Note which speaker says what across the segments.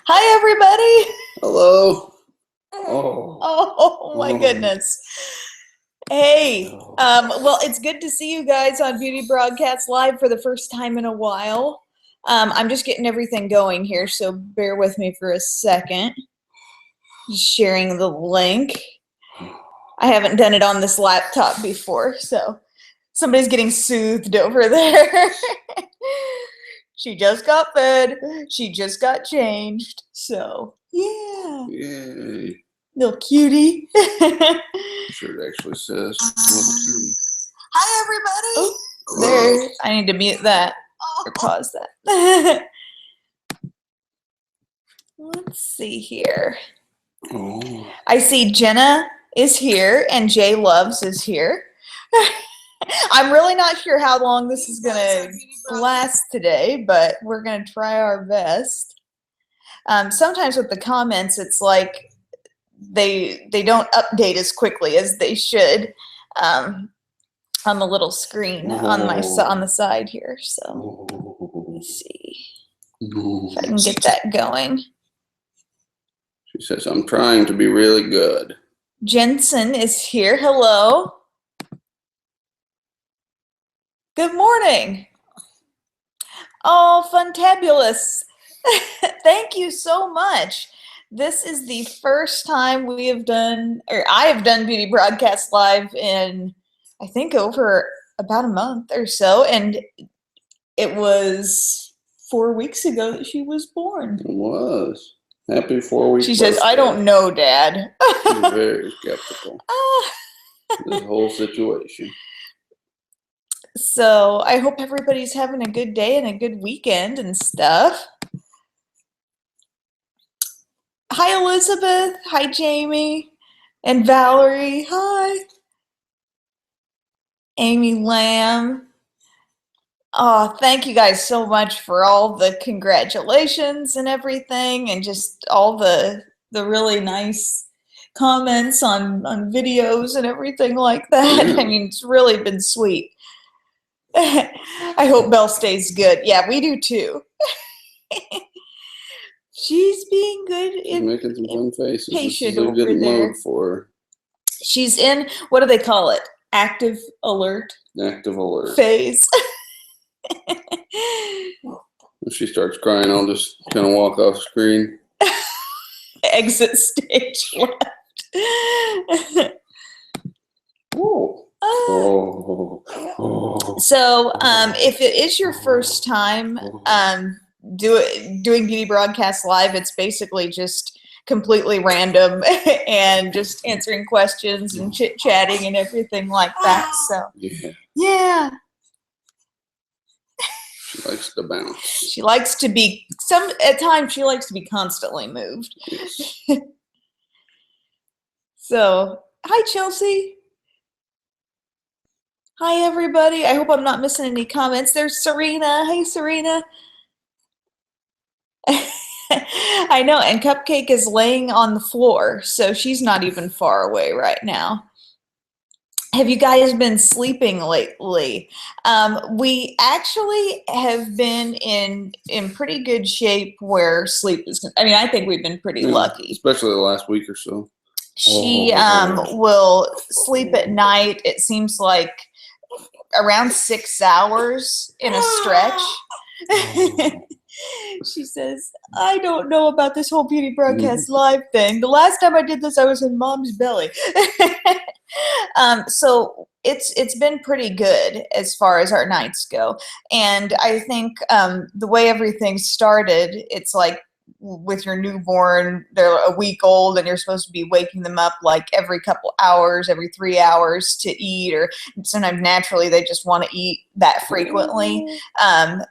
Speaker 1: Hi, everybody.
Speaker 2: Hello. Oh.
Speaker 1: Oh my goodness. Hey,
Speaker 2: Oh.
Speaker 1: well, it's good to see you guys on Beauty Broadcast Live for the first time in a while. I'm just getting everything going here, so bear with me for a second. Just sharing the link. I haven't done it on this laptop before, so somebody's getting soothed over there. She just got fed. She just got changed. So, yeah.
Speaker 2: Yay.
Speaker 1: Little cutie.
Speaker 2: Sure it actually says little cutie.
Speaker 1: Hi, everybody. Oh, there. I need to mute that or pause that. Let's see here.
Speaker 2: Oh.
Speaker 1: I see Jenna is here and Jay Loves is here. I'm really not sure how long this is going to last today, but we're going to try our best. Sometimes with the comments, it's like they don't update as quickly as they should on the little screen on the side here. So let's see if I can get that going.
Speaker 2: She says, I'm trying to be really good.
Speaker 1: Jensen is here. Hello. Good morning. Oh, fantabulous. Thank you so much. This is the first time we have done, or I have done Beauty Broadcast Live in, I think, over about a month or so. And it was 4 weeks ago that she was born.
Speaker 2: It was. Happy 4-week
Speaker 1: She says, I don't know, Dad.
Speaker 2: She's very skeptical. This whole situation.
Speaker 1: So I hope everybody's having a good day and a good weekend and stuff. Hi, Elizabeth. Hi, Jamie. And Valerie. Hi. Amy Lamb. Oh, thank you guys so much for all the congratulations and everything, and just all the really nice comments on videos and everything like that.
Speaker 2: Yeah.
Speaker 1: I mean, it's really been sweet. I hope Belle stays good. Yeah, we do too. She's being good.
Speaker 2: She's making some fun faces. This
Speaker 1: Patient
Speaker 2: is a good
Speaker 1: over there.
Speaker 2: mode for her.
Speaker 1: She's in, what do they call it? Active alert.
Speaker 2: Active alert.
Speaker 1: Phase.
Speaker 2: If she starts crying, I'll just kind of walk off screen.
Speaker 1: Exit stage left.
Speaker 2: Oh. Oh.
Speaker 1: So if it is your first time doing Beauty Broadcast Live, it's basically just completely random and just answering questions and chit-chatting and everything like that. So yeah.
Speaker 2: She likes to bounce.
Speaker 1: She likes to be, at times she likes to be constantly moved.
Speaker 2: Yes.
Speaker 1: So, hi Chelsea. Hi everybody. I hope I'm not missing any comments. There's Serena. Hey Serena. I know, and Cupcake is laying on the floor, so she's not even far away right now. Have you guys been sleeping lately? We actually have been in pretty good shape where sleep is, I mean, I think we've been pretty lucky.
Speaker 2: Especially the last week or so.
Speaker 1: She will sleep at night, it seems like around 6 hours in a stretch. She says, I don't know about this whole Beauty Broadcast Live thing. The last time I did this, I was in mom's belly. So it's been pretty good as far as our nights go. And I think the way everything started, it's like with your newborn, they're a week old and you're supposed to be waking them up like every couple hours, every 3 hours to eat, or sometimes naturally they just want to eat that frequently.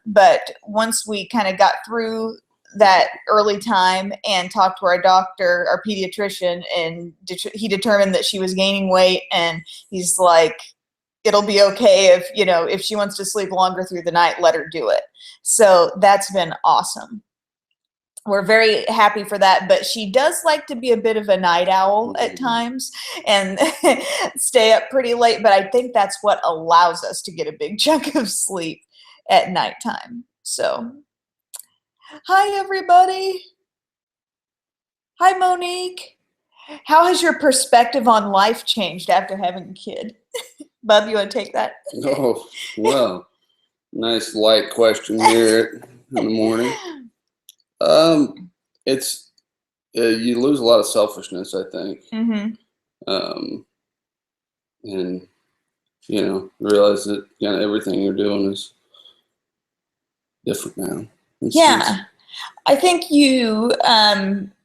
Speaker 1: But once we kind of got through that early time and talked to our doctor, our pediatrician, and he determined that she was gaining weight, and he's like, it'll be okay if, you know, if she wants to sleep longer through the night, let her do it. So that's been awesome. We're very happy for that, but she does like to be a bit of a night owl at times and stay up pretty late, but I think that's what allows us to get a big chunk of sleep at nighttime. So, hi everybody. Hi, Monique. How has your perspective on life changed after having a kid? Bub, you want to take that?
Speaker 2: Oh, well, nice light question here in the morning. It's you lose a lot of selfishness, I think,
Speaker 1: Mm-hmm.
Speaker 2: and realize that everything you're doing is different now.
Speaker 1: Yeah. I think you,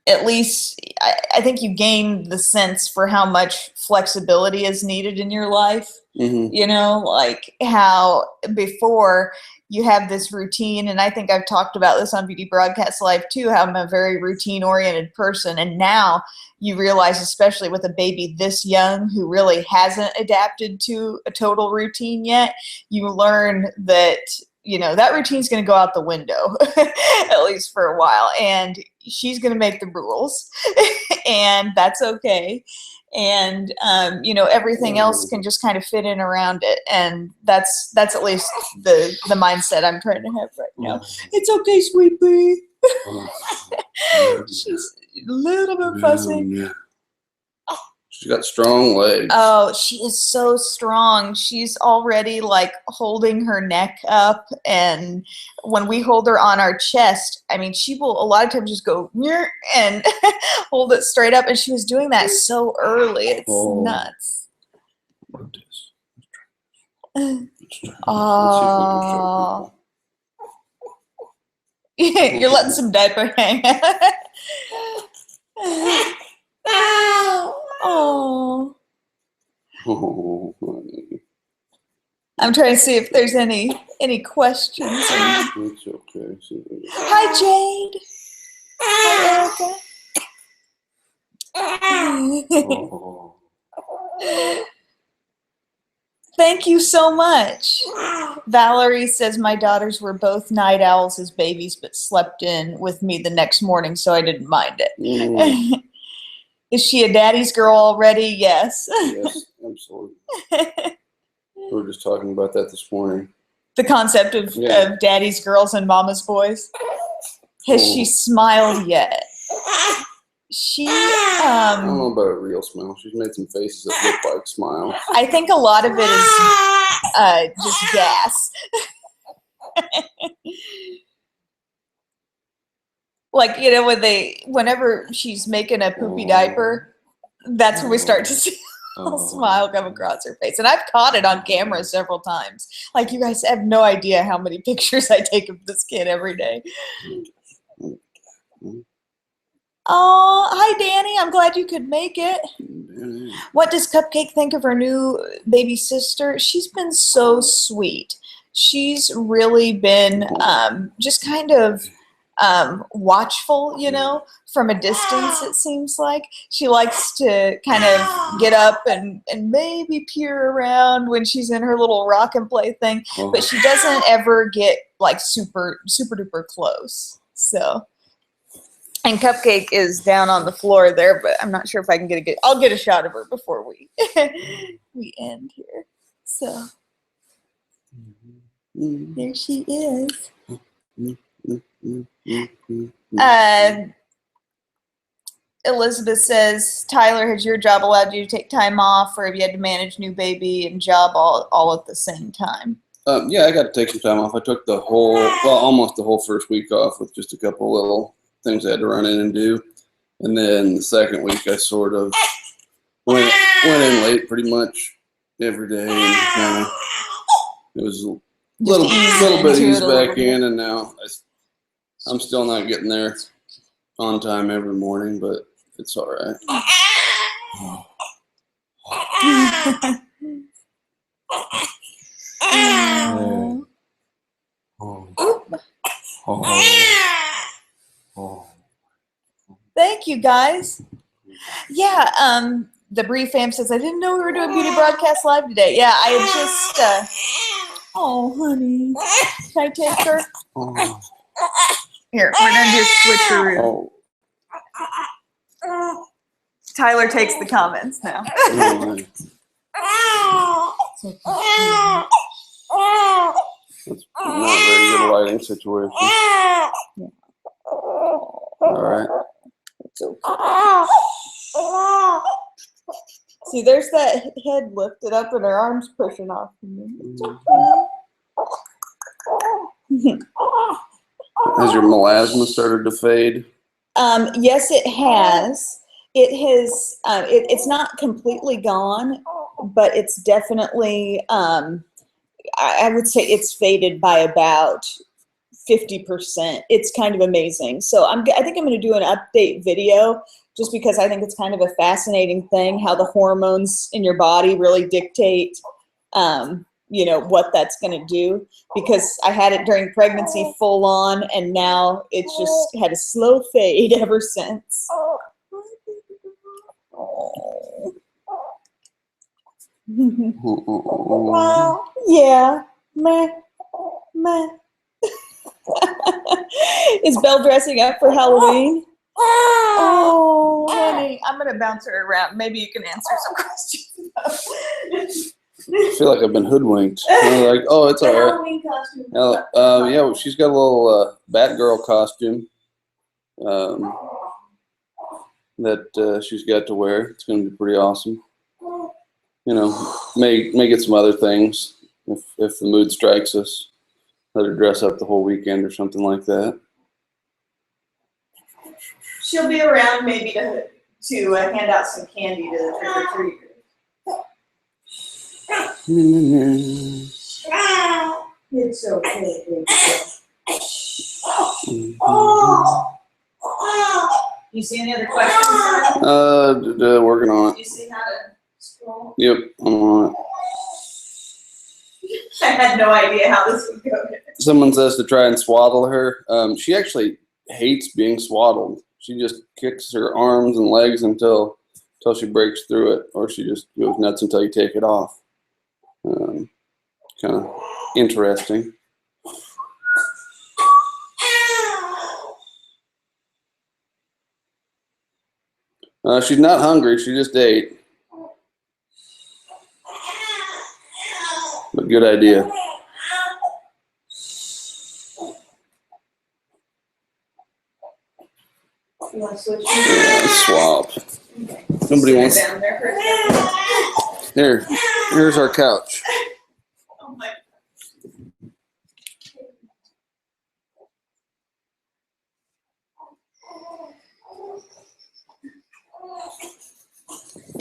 Speaker 1: at least, I think you gain the sense for how much flexibility is needed in your life.
Speaker 2: Mm-hmm.
Speaker 1: Like how before you have this routine, and I think I've talked about this on Beauty Broadcast Live too, how I'm a very routine-oriented person, and now you realize, especially with a baby this young who really hasn't adapted to a total routine yet, you learn that that routine's going to go out the window, at least for a while. And she's going to make the rules, and that's okay. And, everything else can just kind of fit in around it. And that's at least the mindset I'm trying to have right now. It's okay, sweet pea. She's a little bit fussy.
Speaker 2: She's got strong legs.
Speaker 1: Oh, she is so strong. She's already like holding her neck up, and when we hold her on our chest, I mean, she will a lot of times just go and hold it straight up, and she was doing that so early. It's nuts. Oh, you're letting some diaper hang. Oh. I'm trying to see if there's any questions.
Speaker 2: It's okay.
Speaker 1: Hi, Jade. Hi, Erica. Thank you so much. Valerie says my daughters were both night owls as babies, but slept in with me the next morning, so I didn't mind it. Is she a daddy's girl already? Yes.
Speaker 2: Yes, absolutely. We were just talking about that this morning.
Speaker 1: The concept of daddy's girls and mama's boys. Has she smiled yet? She,
Speaker 2: I don't know about a real smile. She's made some faces that look like smiles.
Speaker 1: I think a lot of it is just gas. Like, whenever she's making a poopy diaper, that's when we start to see a smile come across her face. And I've caught it on camera several times. Like, you guys have no idea how many pictures I take of this kid every day. Oh, hi, Danny. I'm glad you could make it. What does Cupcake think of her new baby sister? She's been so sweet. She's really been just kind of watchful, from a distance, it seems like. She likes to kind of get up and maybe peer around when she's in her little rock and play thing, but she doesn't ever get like super duper close. So, and Cupcake is down on the floor there, but I'm not sure if I can I'll get a shot of her before we we end here. So there she is. Elizabeth says, Tyler, has your job allowed you to take time off, or have you had to manage new baby and job all at the same time?
Speaker 2: Yeah, I got to take some time off. I took almost the whole first week off with just a couple little things I had to run in and do. And then the second week, I sort of went in late pretty much every day. And it was a little bit eased back in, and now I'm still not getting there on time every morning, but it's all right.
Speaker 1: Thank you, guys. Yeah, the Bree fam says, I didn't know we were doing Beauty Broadcast Live today. Yeah, I had just, oh, honey. Can I take her? Here, we're going to do switcheroo. Tyler takes the comments now.
Speaker 2: That's not a very good lighting situation. All right.
Speaker 1: So see, there's that head lifted up and her arms pushing off.
Speaker 2: Has your melasma started to fade?
Speaker 1: Yes, it has. It has. It's not completely gone, but it's definitely. I would say it's faded by about 50%. It's kind of amazing. So I think I'm going to do an update video just because I think it's kind of a fascinating thing how the hormones in your body really dictate, you know, what that's going to do. Because I had it during pregnancy full on, and now it's just had a slow fade ever since. Oh. Yeah. Meh. Meh. Is Belle dressing up for Halloween? Oh, honey, I'm gonna bounce her around. Maybe you can answer some questions.
Speaker 2: I feel like I've been hoodwinked. I'm like, oh, it's all right.
Speaker 1: Halloween costume.
Speaker 2: Yeah, well, she's got a little Batgirl costume that she's got to wear. It's going to be pretty awesome. You know, may get some other things if the mood strikes us. Let her dress up the whole weekend or something like that.
Speaker 1: She'll be around maybe to hand out some candy to the trick-or-treaters. It's okay, baby. You see any other questions?
Speaker 2: Working on it.
Speaker 1: You see how to scroll?
Speaker 2: Yep, I'm on it.
Speaker 1: I had no idea how this would go.
Speaker 2: Someone says to try and swaddle her. She actually hates being swaddled. She just kicks her arms and legs until she breaks through it, or she just goes nuts until you take it off. Kind of interesting. She's not hungry. She just ate. But good idea.
Speaker 1: You want to switch?
Speaker 2: Yeah, swap. Nobody wants.
Speaker 1: Down there for a second.
Speaker 2: Here's our couch.
Speaker 1: Oh my.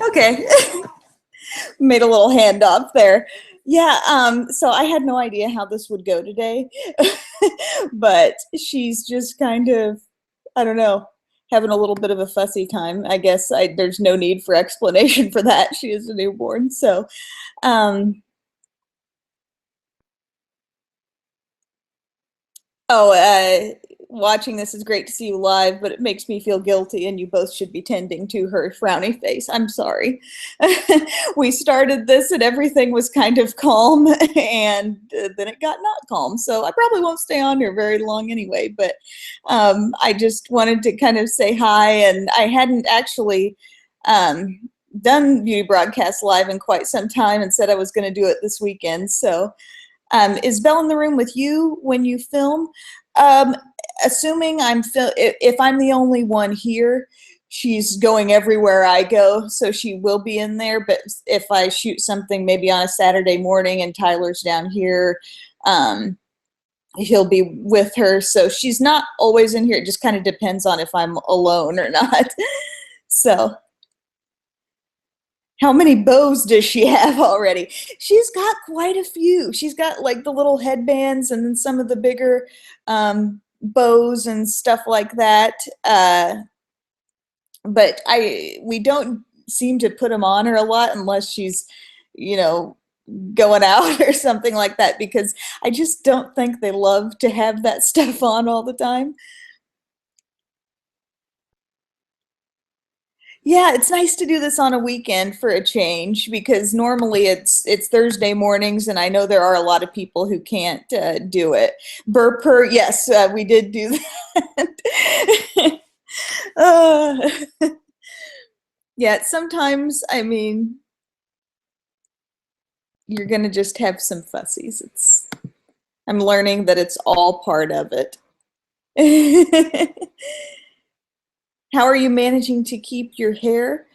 Speaker 1: Okay. Made a little handoff there. Yeah, so I had no idea how this would go today. But she's just kind of, I don't know, having a little bit of a fussy time. I guess there's no need for explanation for that. She is a newborn. So, watching this is great to see you live, but it makes me feel guilty, and you both should be tending to her frowny face. I'm sorry. We started this and everything was kind of calm, and then it got not calm. So I probably won't stay on here very long anyway, but I just wanted to kind of say hi, and I hadn't actually done Beauty Broadcast Live in quite some time and said I was going to do it this weekend. So is Belle in the room with you when you film? Assuming if I'm the only one here, she's going everywhere I go, so she will be in there. But if I shoot something maybe on a Saturday morning and Tyler's down here, he'll be with her. So she's not always in here. It just kind of depends on if I'm alone or not. So how many bows does she have already? She's got quite a few. She's got like the little headbands and then some of the bigger bows and stuff like that. But we don't seem to put them on her a lot unless she's, you know, going out or something like that, because I just don't think they love to have that stuff on all the time. Yeah, it's nice to do this on a weekend for a change, because normally it's Thursday mornings, and I know there are a lot of people who can't do it. Burper, yes, we did do that. Yeah, sometimes, I mean, you're gonna just have some fussies. I'm learning that it's all part of it. How are you managing to keep your hair?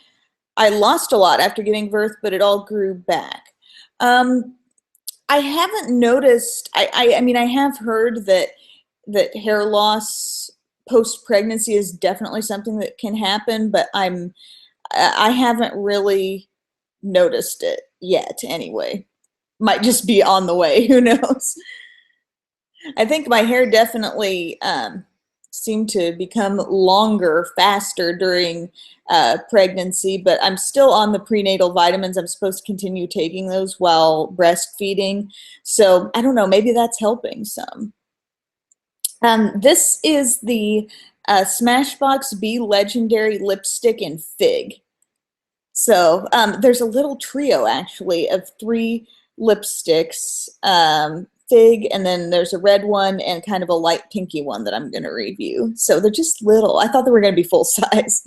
Speaker 1: I lost a lot after giving birth, but it all grew back. Um, I haven't noticed. I mean, I have heard that hair loss post pregnancy is definitely something that can happen, but I haven't really noticed it yet. Anyway, might just be on the way. Who knows? I think my hair definitely seemed to become longer faster during pregnancy, but I'm still on the prenatal vitamins. I'm supposed to continue taking those while breastfeeding. So I don't know, maybe that's helping some. This is the Smashbox Bee Legendary Lipstick in Fig. So there's a little trio actually of 3 lipsticks, Fig, and then there's a red one and kind of a light pinky one that I'm going to review. So they're just little. I thought they were going to be full size.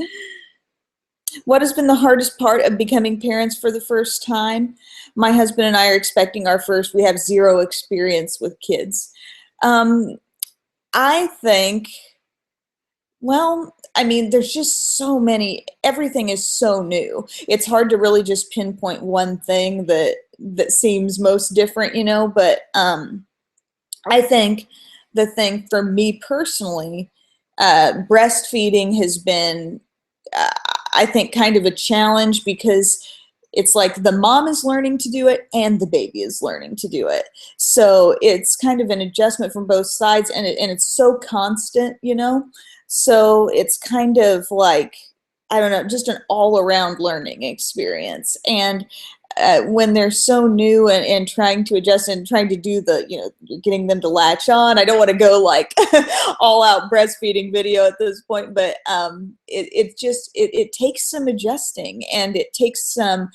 Speaker 1: What has been the hardest part of becoming parents for the first time? My husband and I are expecting our first. We have 0 experience with kids. I think, well, I mean, there's just so many, everything is so new. It's hard to really just pinpoint one thing that seems most different, you know, but I think the thing for me personally, breastfeeding has been, uh, I think, kind of a challenge because it's like the mom is learning to do it and the baby is learning to do it. So it's kind of an adjustment from both sides, and it's so constant, you know? So it's kind of like, I don't know, just an all around learning experience. And when they're so new and trying to adjust and trying to do the, you know, getting them to latch on. I don't want to go like all out breastfeeding video at this point, but it takes some adjusting, and it takes some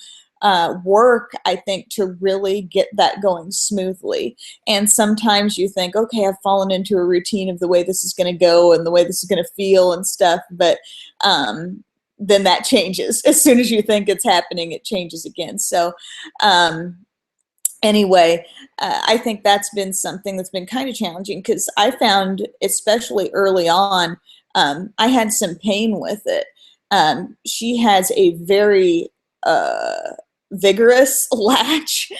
Speaker 1: work, I think, to really get that going smoothly. And sometimes you think, okay, I've fallen into a routine of the way this is going to go and the way this is going to feel and stuff, but then that changes. As soon as you think it's happening, it changes again. So anyway, I think that's been something that's been kind of challenging because I found, especially early on, I had some pain with it. She has a very vigorous latch,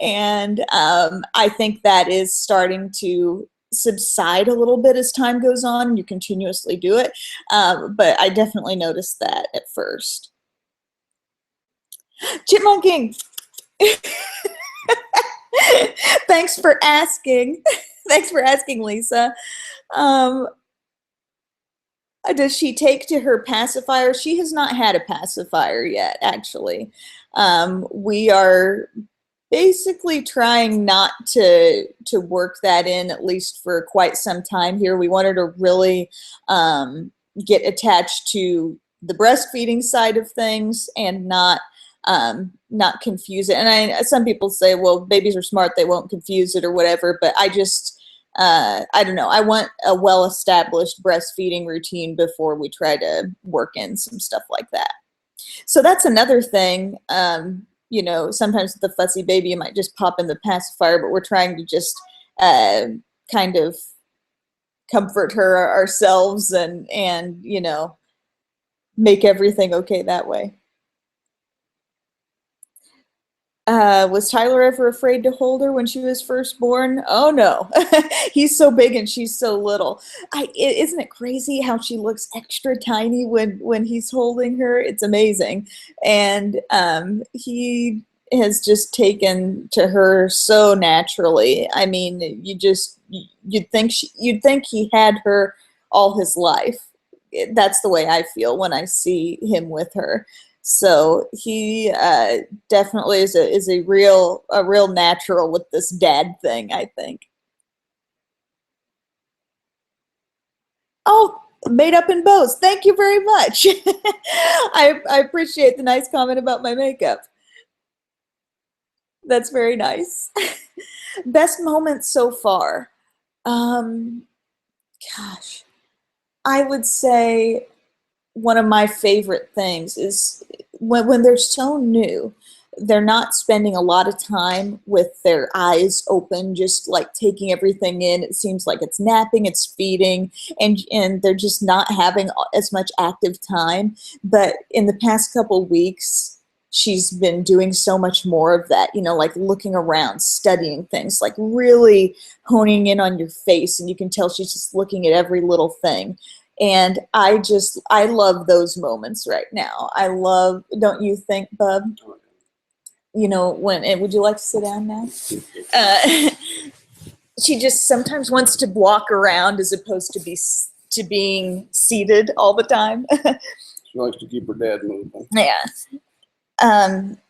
Speaker 1: and I think that is starting to subside a little bit as time goes on and you continuously do it. But I definitely noticed that at first. Chipmunking! Thanks for asking. Thanks for asking, Lisa. Um, does she take to her pacifier? She has not had a pacifier yet, actually. We are basically trying not to work that in, at least for quite some time here. We want her to really get attached to the breastfeeding side of things and not confuse it. And some people say, well, babies are smart, they won't confuse it or whatever, but I just I don't know. I want a well-established breastfeeding routine before we try to work in some stuff like that. So that's another thing. You know, sometimes with the fussy baby, you might just pop in the pacifier, but we're trying to just kind of comfort her ourselves and you know, make everything okay that way. Was Tyler ever afraid to hold her when she was first born? Oh no, he's so big and she's so little. Isn't it crazy how she looks extra tiny when he's holding her? It's amazing, and he has just taken to her so naturally. I mean, you'd think he had her all his life. That's the way I feel when I see him with her. So he definitely is a real natural with this dad thing, I think. Oh, made up in bows. Thank you very much. I appreciate the nice comment about my makeup. That's very nice. Best moment so far. Um, Gosh, I would say one of my favorite things is when they're so new. they're not spending a lot of time with their eyes open, just like taking everything in. It seems like it's napping, it's feeding, and they're just not having as much active time. But in the past couple weeks, she's been doing so much more of that, you know, like looking around, studying things, like really honing in on your face, and you can tell she's just looking at every little thing. And I love those moments right now. I love, don't you think, Bub? You know, would you like to sit down now? She just sometimes wants to walk around as opposed to being seated all the time.
Speaker 2: She likes to keep her dad moving.
Speaker 1: Yeah.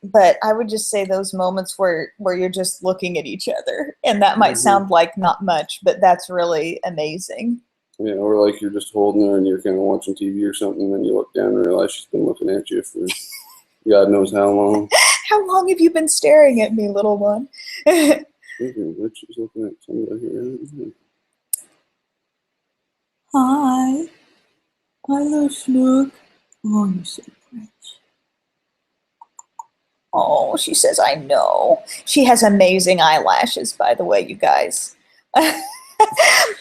Speaker 1: But I would just say those moments where you're just looking at each other, and that might sound like not much, but that's really amazing.
Speaker 2: Yeah, or like you're just holding her and you're kind of watching TV or something, and then you look down and realize she's been looking at you for God knows how long.
Speaker 1: How long have you been staring at me, little one?
Speaker 2: She's looking at somebody here.
Speaker 1: Hi. Hello, Snook. Oh, you're so pretty. Oh, she says, I know. She has amazing eyelashes, by the way, you guys.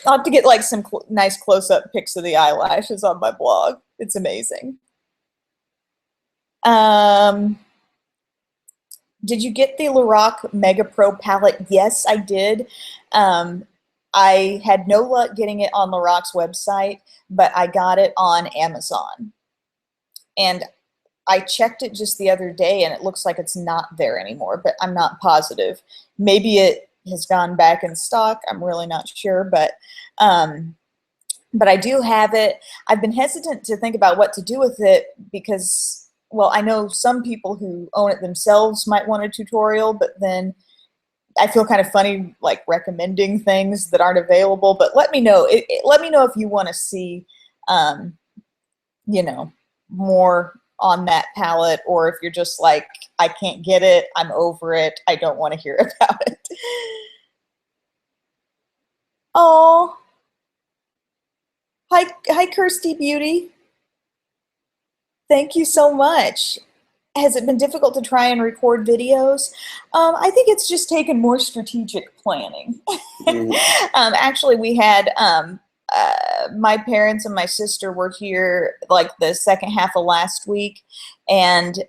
Speaker 1: I'll have to get like some nice close-up pics of the eyelashes on my blog. It's amazing. Did you get the Lorac Mega Pro palette? Yes, I did. I had no luck getting it on Lorac's website, but I got it on Amazon. And I checked it just the other day, and it looks like it's not there anymore, but I'm not positive. Maybe it has gone back in stock. I'm really not sure, but I do have it. I've been hesitant to think about what to do with it because, well, I know some people who own it themselves might want a tutorial, but then I feel kind of funny like recommending things that aren't available. But let me know. Let me know if you want to see, you know, more on that palette, or if you're just like, I can't get it, I'm over it, I don't want to hear about it. Oh, hi Kirsty Beauty. Thank you so much. Has it been difficult to try and record videos? I think it's just taken more strategic planning. Actually, we had my parents and my sister were here like the second half of last week, and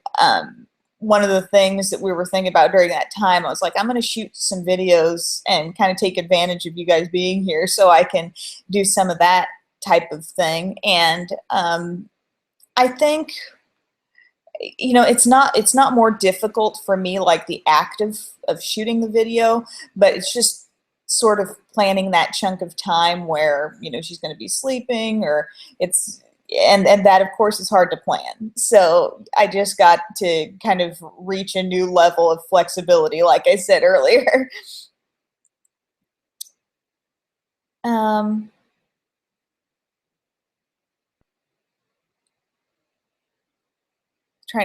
Speaker 1: one of the things that we were thinking about during that time, I was like, I'm going to shoot some videos and kind of take advantage of you guys being here so I can do some of that type of thing. And I think, you know, it's not more difficult for me, like the act of shooting the video, but it's just sort of planning that chunk of time where, you know, she's going to be sleeping, or it's, and that of course is hard to plan. So I just got to kind of reach a new level of flexibility, like I said earlier. Trying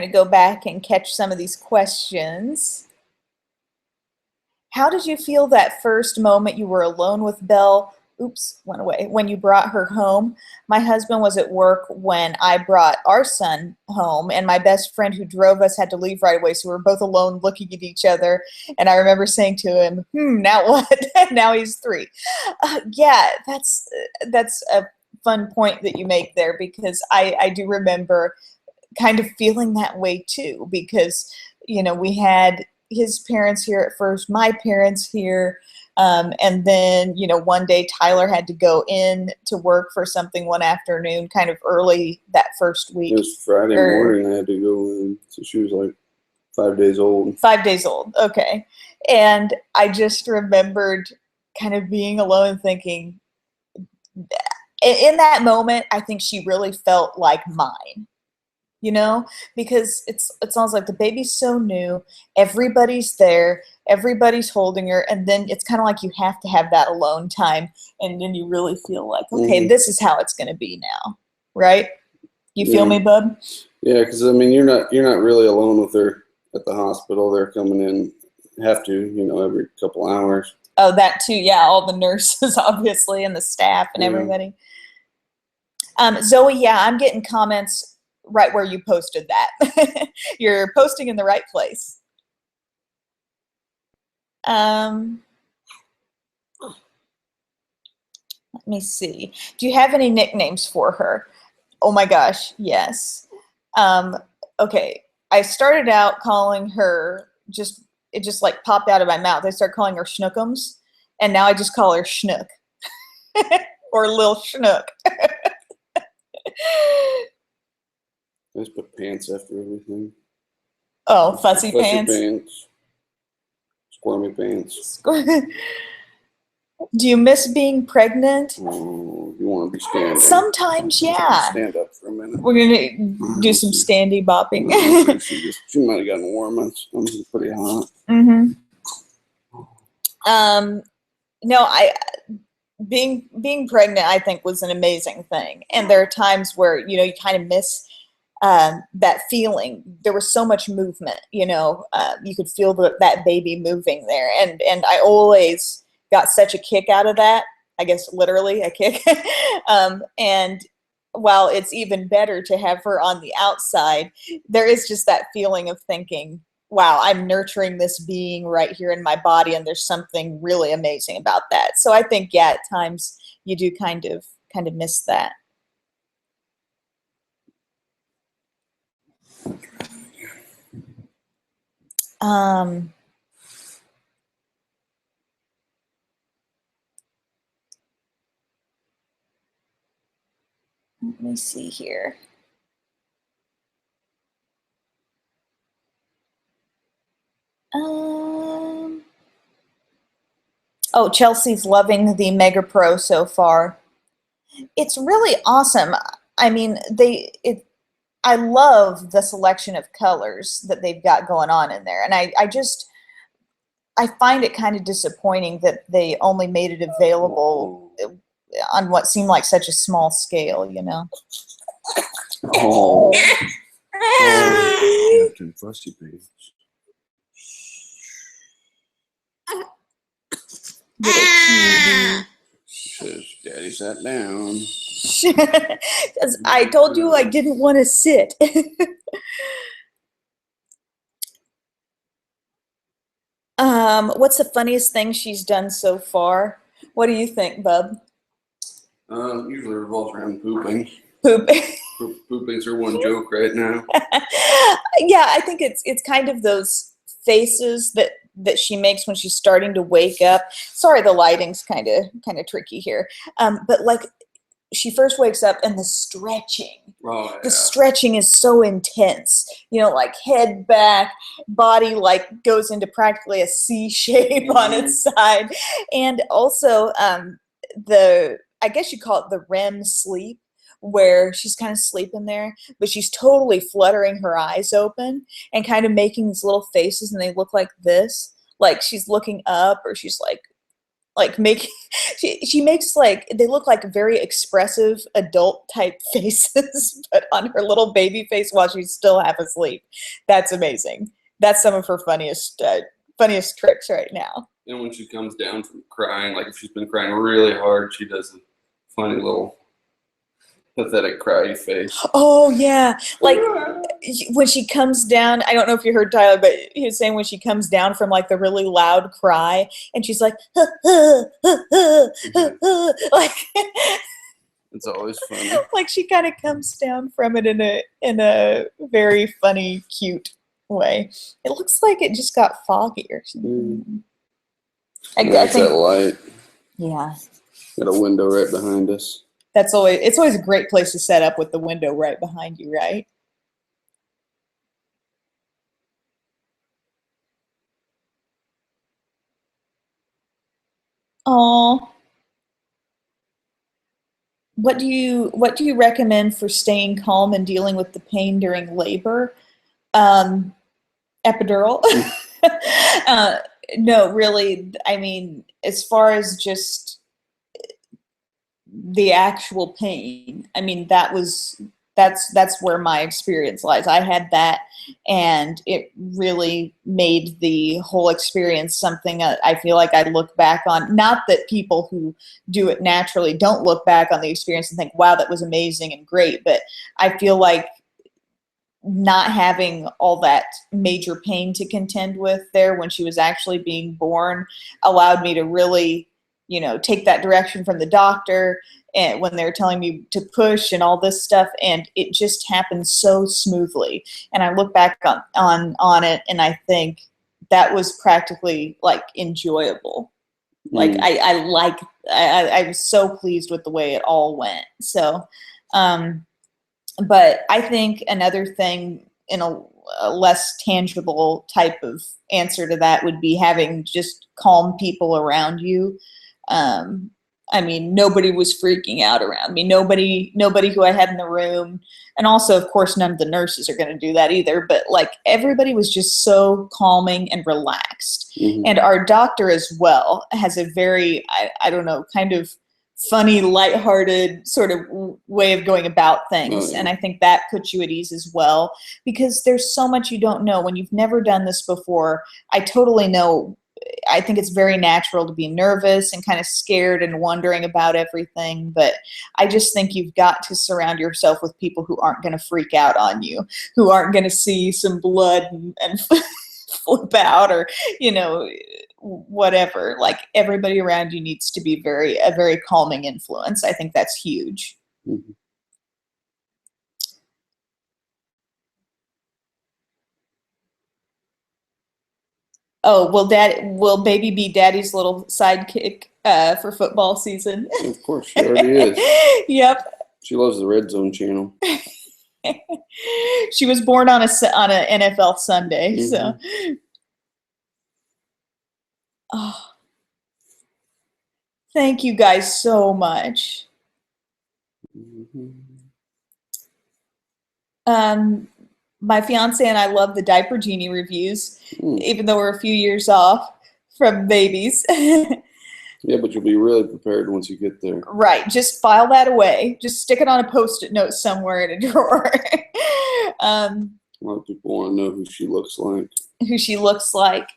Speaker 1: to go back and catch some of these questions. How did you feel that first moment you were alone with Belle? Oops, went away. When you brought her home? My husband was at work when I brought our son home, and my best friend who drove us had to leave right away, so we were both alone looking at each other. And I remember saying to him, now what? Now he's 3. Yeah, that's a fun point that you make there, because I do remember kind of feeling that way too, because, you know, we had his parents here at first, my parents here, and then, you know, one day Tyler had to go in to work for something one afternoon, kind of early that first week.
Speaker 2: It was Friday morning I had to go in, so she was like 5 days old.
Speaker 1: 5 days old, okay. And I just remembered kind of being alone and thinking, in that moment, I think she really felt like mine. You know, because it sounds like the baby's so new, everybody's there, everybody's holding her, and then it's kind of like you have to have that alone time, and then you really feel like, okay, this is how it's going to be now, right? You feel me, bub?
Speaker 2: Yeah, because I mean, you're not really alone with her at the hospital. They're coming in, have to, you know, every couple hours.
Speaker 1: Oh, that too, yeah. All the nurses, obviously, and the staff and everybody. Zoe, yeah, I'm getting comments right where you posted that. You're posting in the right place. Um, let me see. Do you have any nicknames for her? Oh my gosh, yes. Okay, I started out calling her it just like popped out of my mouth. I started calling her Schnookums, and now I just call her Schnook or Lil Schnook.
Speaker 2: I just put pants after everything.
Speaker 1: Oh, fussy
Speaker 2: Fussy
Speaker 1: pants.
Speaker 2: pants. Squirmy pants.
Speaker 1: Do you miss being pregnant?
Speaker 2: Oh, you want to be standing.
Speaker 1: Sometimes, yeah.
Speaker 2: Stand up for a minute.
Speaker 1: We're gonna do some standy bopping.
Speaker 2: She might have gotten warm. I'm pretty hot.
Speaker 1: Mm-hmm. No, being pregnant, I think, was an amazing thing. And there are times where, you know, you kind of miss that feeling. There was so much movement, you know, you could feel that baby moving there. And I always got such a kick out of that. I guess literally a kick. And while it's even better to have her on the outside, there is just that feeling of thinking, wow, I'm nurturing this being right here in my body, and there's something really amazing about that. So I think, yeah, at times you do kind of miss that. Let me see here. Oh, Chelsea's loving the Mega Pro so far. It's really awesome. I mean, I love the selection of colors that they've got going on in there. And I find it kind of disappointing that they only made it available on what seemed like such a small scale, you know?
Speaker 2: Oh. Captain Fussy Pants. Says, Daddy sat down.
Speaker 1: I told you I didn't want to sit. What's the funniest thing she's done so far? What do you think, Bub?
Speaker 2: Usually revolves around pooping.
Speaker 1: Pooping.
Speaker 2: Pooping's her one joke right now.
Speaker 1: Yeah, I think it's kind of those faces that she makes when she's starting to wake up. Sorry, the lighting's kind of tricky here. But like she first wakes up and the stretching.
Speaker 2: Oh, yeah.
Speaker 1: The stretching is so intense. You know, like head back, body like goes into practically a C shape on its side. And also I guess you call it the REM sleep, where she's kind of sleeping there, but she's totally fluttering her eyes open and kind of making these little faces, and they look like this, like she's looking up, or she's like making she makes like they look like very expressive adult type faces, but on her little baby face while she's still half asleep. That's amazing. That's some of her funniest tricks right now.
Speaker 2: And when she comes down from crying, like if she's been crying really hard, she does a funny little pathetic cry face.
Speaker 1: Oh yeah, like when she comes down, I don't know if you heard Tyler, but he was saying when she comes down from like the really loud cry, and she's like, like
Speaker 2: it's always funny.
Speaker 1: Like she kind of comes down from it in a very funny, cute way. It looks like it just got foggy or something. I think
Speaker 2: that light.
Speaker 1: Yeah.
Speaker 2: Got a window right behind us.
Speaker 1: It's always a great place to set up with the window right behind you, right? Oh, what do you recommend for staying calm and dealing with the pain during labor? Epidural. No, really. I mean, as far as just the actual pain, I mean, that's where my experience lies. I had that, and it really made the whole experience something I feel like I look back on. Not that people who do it naturally don't look back on the experience and think, wow, that was amazing and great, but I feel like not having all that major pain to contend with there when she was actually being born allowed me to really, you know, take that direction from the doctor and when they were telling me to push and all this stuff, and it just happened so smoothly. And I look back on it and I think that was practically like enjoyable. Like I was so pleased with the way it all went. So, but I think another thing in a less tangible type of answer to that would be having just calm people around you. I mean, nobody was freaking out around me. Nobody who I had in the room. And also, of course, none of the nurses are going to do that either. But like everybody was just so calming and relaxed.
Speaker 2: Mm-hmm.
Speaker 1: And our doctor as well has a very, I don't know, kind of funny, lighthearted sort of way of going about things.
Speaker 2: Oh, yeah.
Speaker 1: And I think that puts you at ease as well, because there's so much you don't know when you've never done this before. I totally know. I think it's very natural to be nervous and kind of scared and wondering about everything. But I just think you've got to surround yourself with people who aren't going to freak out on you, who aren't going to see some blood and flip out or, you know, whatever. Like everybody around you needs to be a very calming influence. I think that's huge.
Speaker 2: Mm-hmm.
Speaker 1: Oh, will baby be daddy's little sidekick for football season?
Speaker 2: Of course, she already is.
Speaker 1: Yep.
Speaker 2: She loves the Red Zone channel.
Speaker 1: She was born on a NFL Sunday,
Speaker 2: Mm-hmm.
Speaker 1: so. Oh, thank you guys so much.
Speaker 2: Mm-hmm.
Speaker 1: My fiance and I love the Diaper Genie reviews, even though we're a few years off from babies.
Speaker 2: Yeah, but you'll be really prepared once you get there.
Speaker 1: Right. Just file that away. Just stick it on a Post-it note somewhere in a drawer.
Speaker 2: A lot of people want to know who she looks like.
Speaker 1: Who she looks like.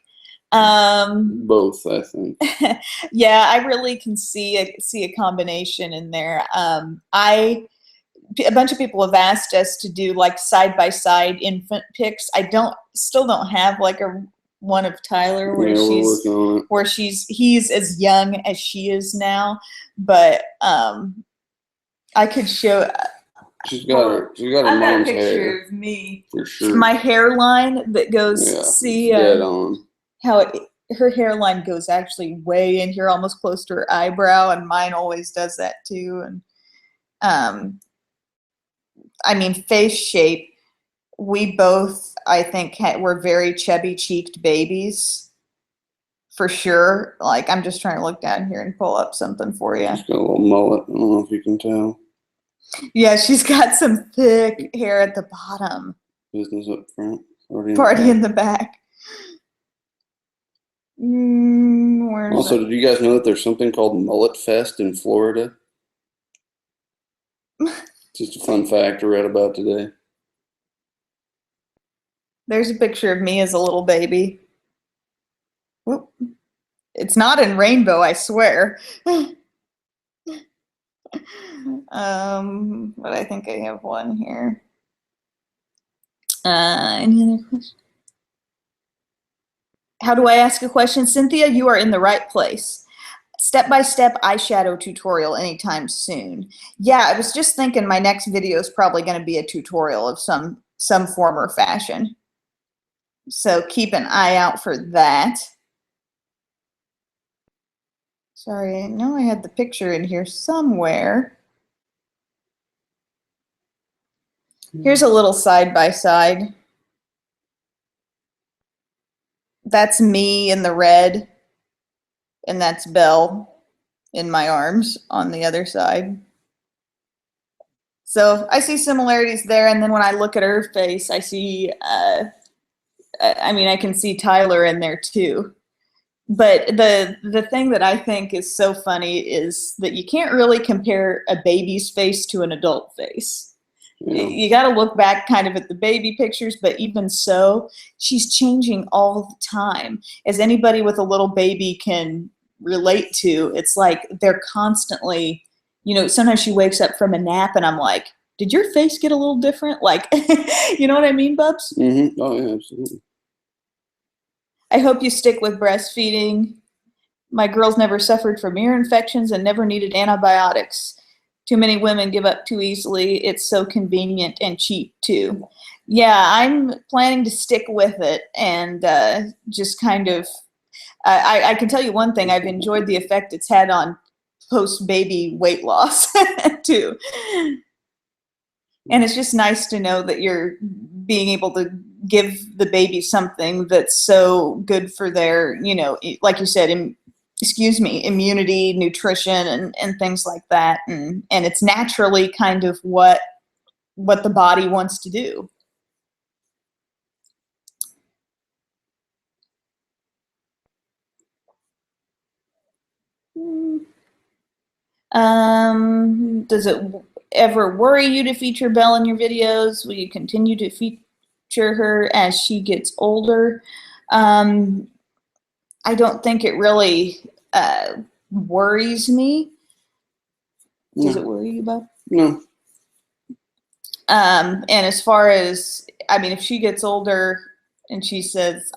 Speaker 2: Both, I think.
Speaker 1: Yeah, I really can see a combination in there. A bunch of people have asked us to do like side-by-side infant pics. Still don't have like one of Tyler where he's as young as she is now, but I could show.
Speaker 2: She's got her
Speaker 1: I've got a
Speaker 2: mom's
Speaker 1: picture
Speaker 2: hair
Speaker 1: of me.
Speaker 2: for sure.
Speaker 1: My hairline that goes.
Speaker 2: Yeah,
Speaker 1: See
Speaker 2: dead on.
Speaker 1: how her hairline goes actually way in here, almost close to her eyebrow, and mine always does that too. And I mean, face shape, we both, I think, were very chubby-cheeked babies, for sure. Like, I'm just trying to look down here and pull up something for you.
Speaker 2: She's got a little mullet. I don't know if you can tell.
Speaker 1: Yeah, she's got some thick hair at the bottom.
Speaker 2: Business up front.
Speaker 1: Party in the back.
Speaker 2: Also, did you guys know that there's something called Mullet Fest in Florida? Just a fun fact I read about today.
Speaker 1: There's a picture of me as a little baby. Whoop. It's not in rainbow, I swear. But I think I have one here. Any other questions? How do I ask a question? Cynthia, you are in the right place. Step-by-step eyeshadow tutorial anytime soon. Yeah, I was just thinking my next video is probably going to be a tutorial of some form or fashion. So keep an eye out for that. Sorry, I know I had the picture in here somewhere. Here's a little side-by-side. That's me in the red. And that's Belle in my arms on the other side. So I see similarities there. And then when I look at her face, I see, I can see Tyler in there too. But the thing that I think is so funny is that you can't really compare a baby's face to an adult face. Yeah. You got to look back kind of at the baby pictures, but even so, she's changing all the time. As anybody with a little baby can relate to, it's like they're constantly, sometimes she wakes up from a nap and I'm like, did your face get a little different? Like, you know what I mean, Bubs?
Speaker 2: Mm-hmm. Oh yeah, absolutely.
Speaker 1: I hope you stick with breastfeeding. My girls never suffered from ear infections and never needed antibiotics. Too many women give up too easily. It's so convenient and cheap too. Yeah, I'm planning to stick with it and just kind of, I can tell you one thing, I've enjoyed the effect it's had on post-baby weight loss too. And it's just nice to know that you're being able to give the baby something that's so good for their, you know, like you said, immunity, nutrition, and things like that. And it's naturally kind of what the body wants to do. Does it ever worry you to feature Belle in your videos? Will you continue to feature her as she gets older? I don't think it really worries me. Does it worry you, Bob?
Speaker 2: No.
Speaker 1: And as far as, I mean, if she gets older and she says,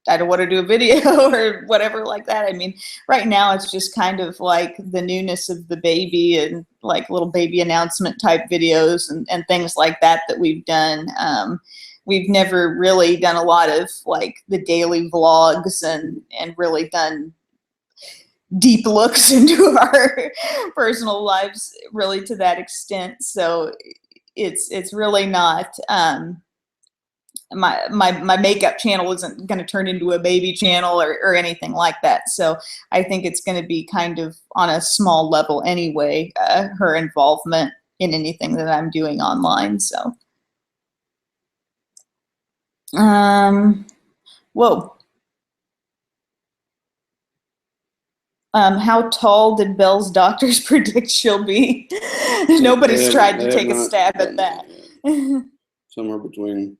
Speaker 1: I don't want to do a video or whatever like that. I mean, right now it's just kind of like the newness of the baby and like little baby announcement type videos and things like that we've done. We've never really done a lot of like the daily vlogs and really done deep looks into our personal lives really to that extent. So it's really not, my makeup channel isn't going to turn into a baby channel or anything like that. So I think it's going to be kind of on a small level anyway, her involvement in anything that I'm doing online. So, whoa. How tall did Belle's doctors predict she'll be? Nobody's tried to take a stab at that.
Speaker 2: Somewhere between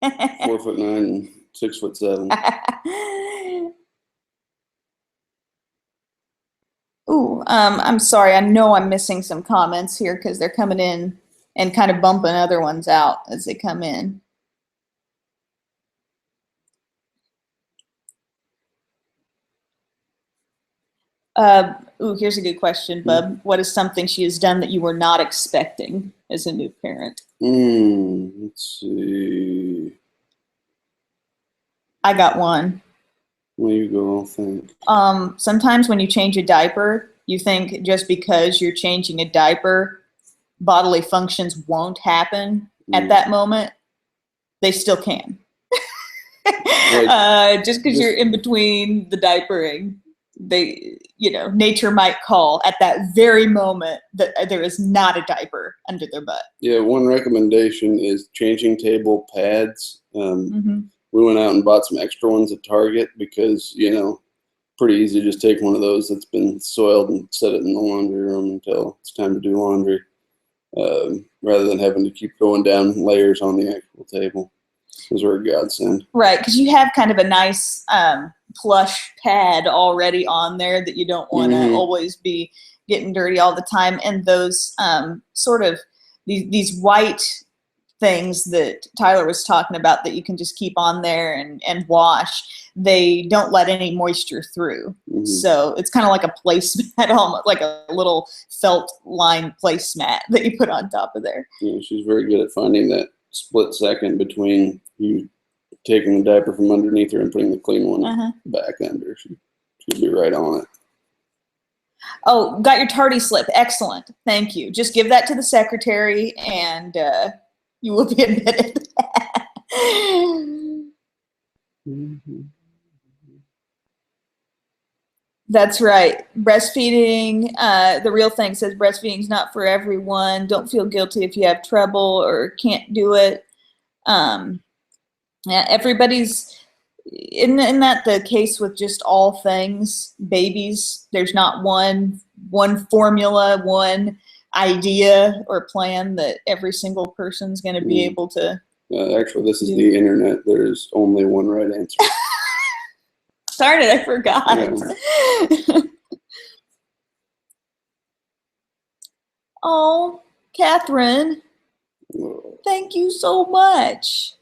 Speaker 2: 4'9" and 6'7".
Speaker 1: Ooh, I'm sorry. I know I'm missing some comments here because they're coming in and kind of bumping other ones out as they come in. Ooh, here's a good question, Bub. What is something she has done that you were not expecting as a new parent?
Speaker 2: Let's see.
Speaker 1: I got one.
Speaker 2: Well, you go, I'll think.
Speaker 1: Sometimes when you change a diaper, you think just because you're changing a diaper, bodily functions won't happen at that moment. They still can. Just because you're in between the diapering, nature might call at that very moment that there is not a diaper under their butt.
Speaker 2: Yeah, one recommendation is changing table pads. We went out and bought some extra ones at Target because, pretty easy to just take one of those that's been soiled and set it in the laundry room until it's time to do laundry, rather than having to keep going down layers on the actual table. Those are a godsend.
Speaker 1: Right, because you have kind of a nice plush pad already on there that you don't want to always be getting dirty all the time. And those sort of these white things that Tyler was talking about that you can just keep on there and wash, they don't let any moisture through. So it's kind of like a placemat, almost like a little felt lined placemat that you put on top of there.
Speaker 2: Yeah, she's very good at finding that split second between you taking the diaper from underneath her and putting the clean one back under. She'll be right on it.
Speaker 1: Oh, got your tardy slip. Excellent. Thank you. Just give that to the secretary and you will be admitted. That's right. Breastfeeding, the real thing says breastfeeding is not for everyone. Don't feel guilty if you have trouble or can't do it. Yeah, everybody's, isn't that the case with just all things babies? There's not one formula, one idea or plan that every single person's going to be able to
Speaker 2: actually, this is the internet. There's only one right answer.
Speaker 1: Darn it, I forgot. Yeah. Oh, Catherine, thank you so much.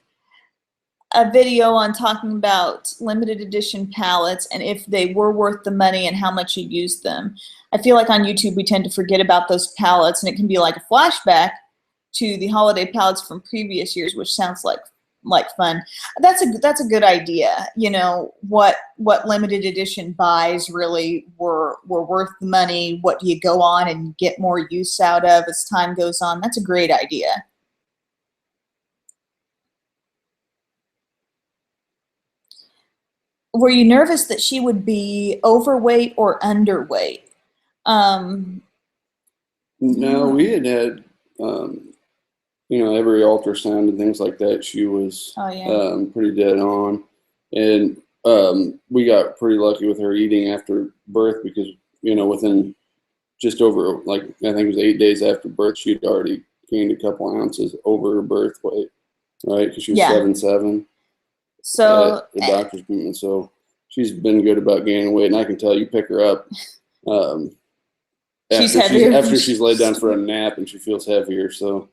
Speaker 1: A video on talking about limited edition palettes and if they were worth the money and how much you used them. I feel like on YouTube we tend to forget about those palettes, and it can be like a flashback to the holiday palettes from previous years, which sounds like fun. That's a good idea. You know, what limited edition buys really were worth the money. What do you go on and get more use out of as time goes on? That's a great idea. Were you nervous that she would be overweight or underweight?
Speaker 2: No, we had you know, every ultrasound and things like that. She was pretty dead on, and we got pretty lucky with her eating after birth because, you know, within just over, like, I think it was 8 days after birth, she'd already gained a couple ounces over her birth weight, right? Because she was 7'7".
Speaker 1: So
Speaker 2: the doctor's been, so she's been good about gaining weight, and I can tell you pick her up after she's laid down for a nap and she feels heavier. So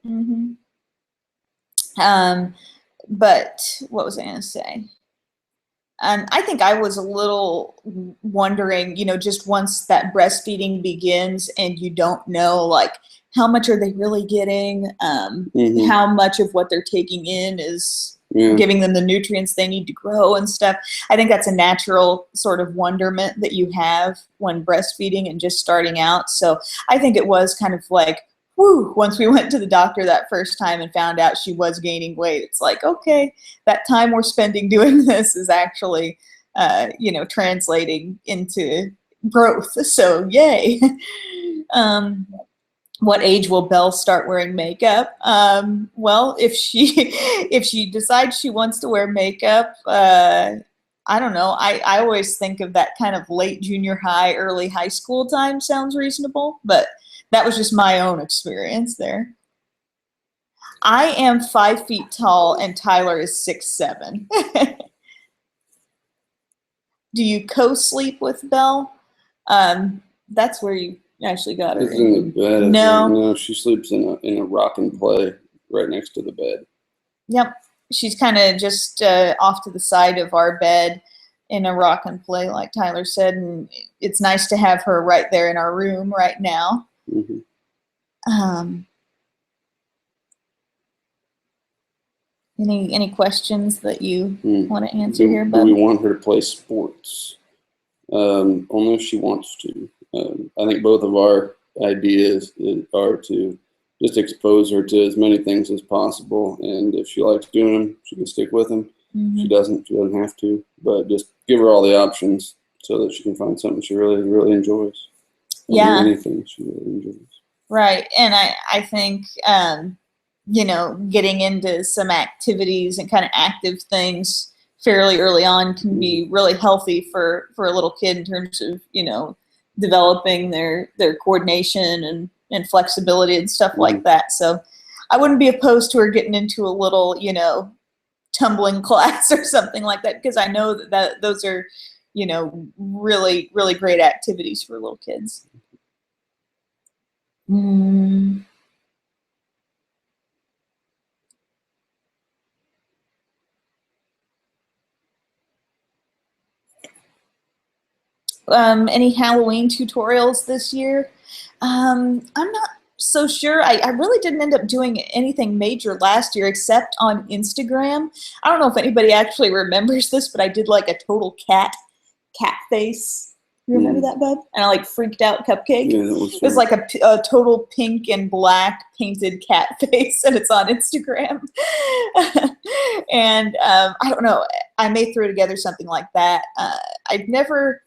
Speaker 1: but what was I gonna say? I think I was a little wondering, you know, just once that breastfeeding begins and you don't know, like, how much are they really getting, how much of what they're taking in is giving them the nutrients they need to grow and stuff. I think that's a natural sort of wonderment that you have when breastfeeding and just starting out. So I think it was kind of like, whew, once we went to the doctor that first time and found out she was gaining weight, it's like, okay, that time we're spending doing this is actually, you know, translating into growth. So yay. What age will Belle start wearing makeup? Well, if she decides she wants to wear makeup, I don't know. I always think of that kind of late junior high, early high school time sounds reasonable, but that was just my own experience there. I am 5 feet tall and Tyler is 6'7". Do you co-sleep with Belle? That's where you actually got her.
Speaker 2: It's in the bed. No, she sleeps in a rock and play right next to the bed.
Speaker 1: Yep, she's kind of just off to the side of our bed in a rock and play, like Tyler said, and it's nice to have her right there in our room right now. Any questions that you want to answer here, Bub?
Speaker 2: We want her to play sports, only if she wants to. I think both of our ideas are to just expose her to as many things as possible, and if she likes doing them, she can stick with them. She doesn't have to, but just give her all the options so that she can find something she really enjoys. Anything she really enjoys.
Speaker 1: Right, and I think you know, getting into some activities and kind of active things fairly early on can be really healthy for a little kid in terms of, you know, developing their coordination and flexibility and stuff like that. So I wouldn't be opposed to her getting into a little, you know, tumbling class or something like that, because I know that those are, you know, really great activities for little kids. Any Halloween tutorials this year? I'm not so sure. I really didn't end up doing anything major last year except on Instagram. I don't know if anybody actually remembers this, but I did like a total cat face. You remember that, Bud? And I like freaked out Cupcake.
Speaker 2: Yeah,
Speaker 1: it was like a total pink and black painted cat face, and it's on Instagram. And I don't know. I may throw together something like that. I've never.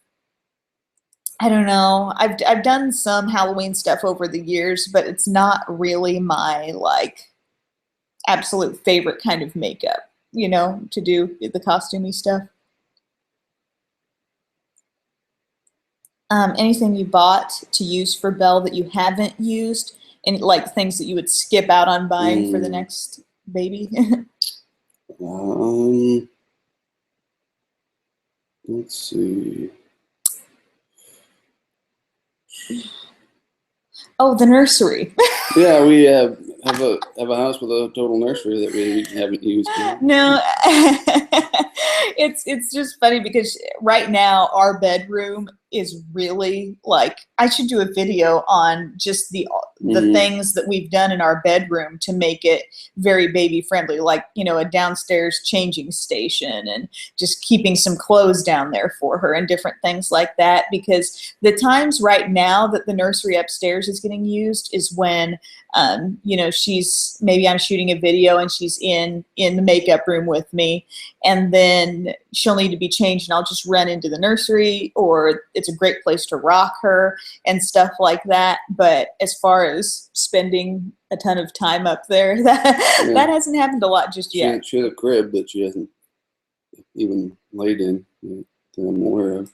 Speaker 1: I don't know. I've done some Halloween stuff over the years, but it's not really my like absolute favorite kind of makeup, you know, to do the costumey stuff. Anything you bought to use for Belle that you haven't used, and like things that you would skip out on buying for the next baby?
Speaker 2: Let's see.
Speaker 1: Oh, the nursery.
Speaker 2: Yeah, we have a house with a total nursery that we haven't used yet.
Speaker 1: No, it's just funny because right now our bedroom is really like, I should do a video on just the
Speaker 2: Mhm.
Speaker 1: things that we've done in our bedroom to make it very baby friendly, like, you know, a downstairs changing station and just keeping some clothes down there for her and different things like that. Because the times right now that the nursery upstairs is getting used is when you know, she's, maybe I'm shooting a video and she's in the makeup room with me, and then she'll need to be changed and I'll just run into the nursery, or it's a great place to rock her and stuff like that. But as far as spending a ton of time up there, that hasn't happened a lot just yet.
Speaker 2: She has a crib that she hasn't even laid in that I'm aware of.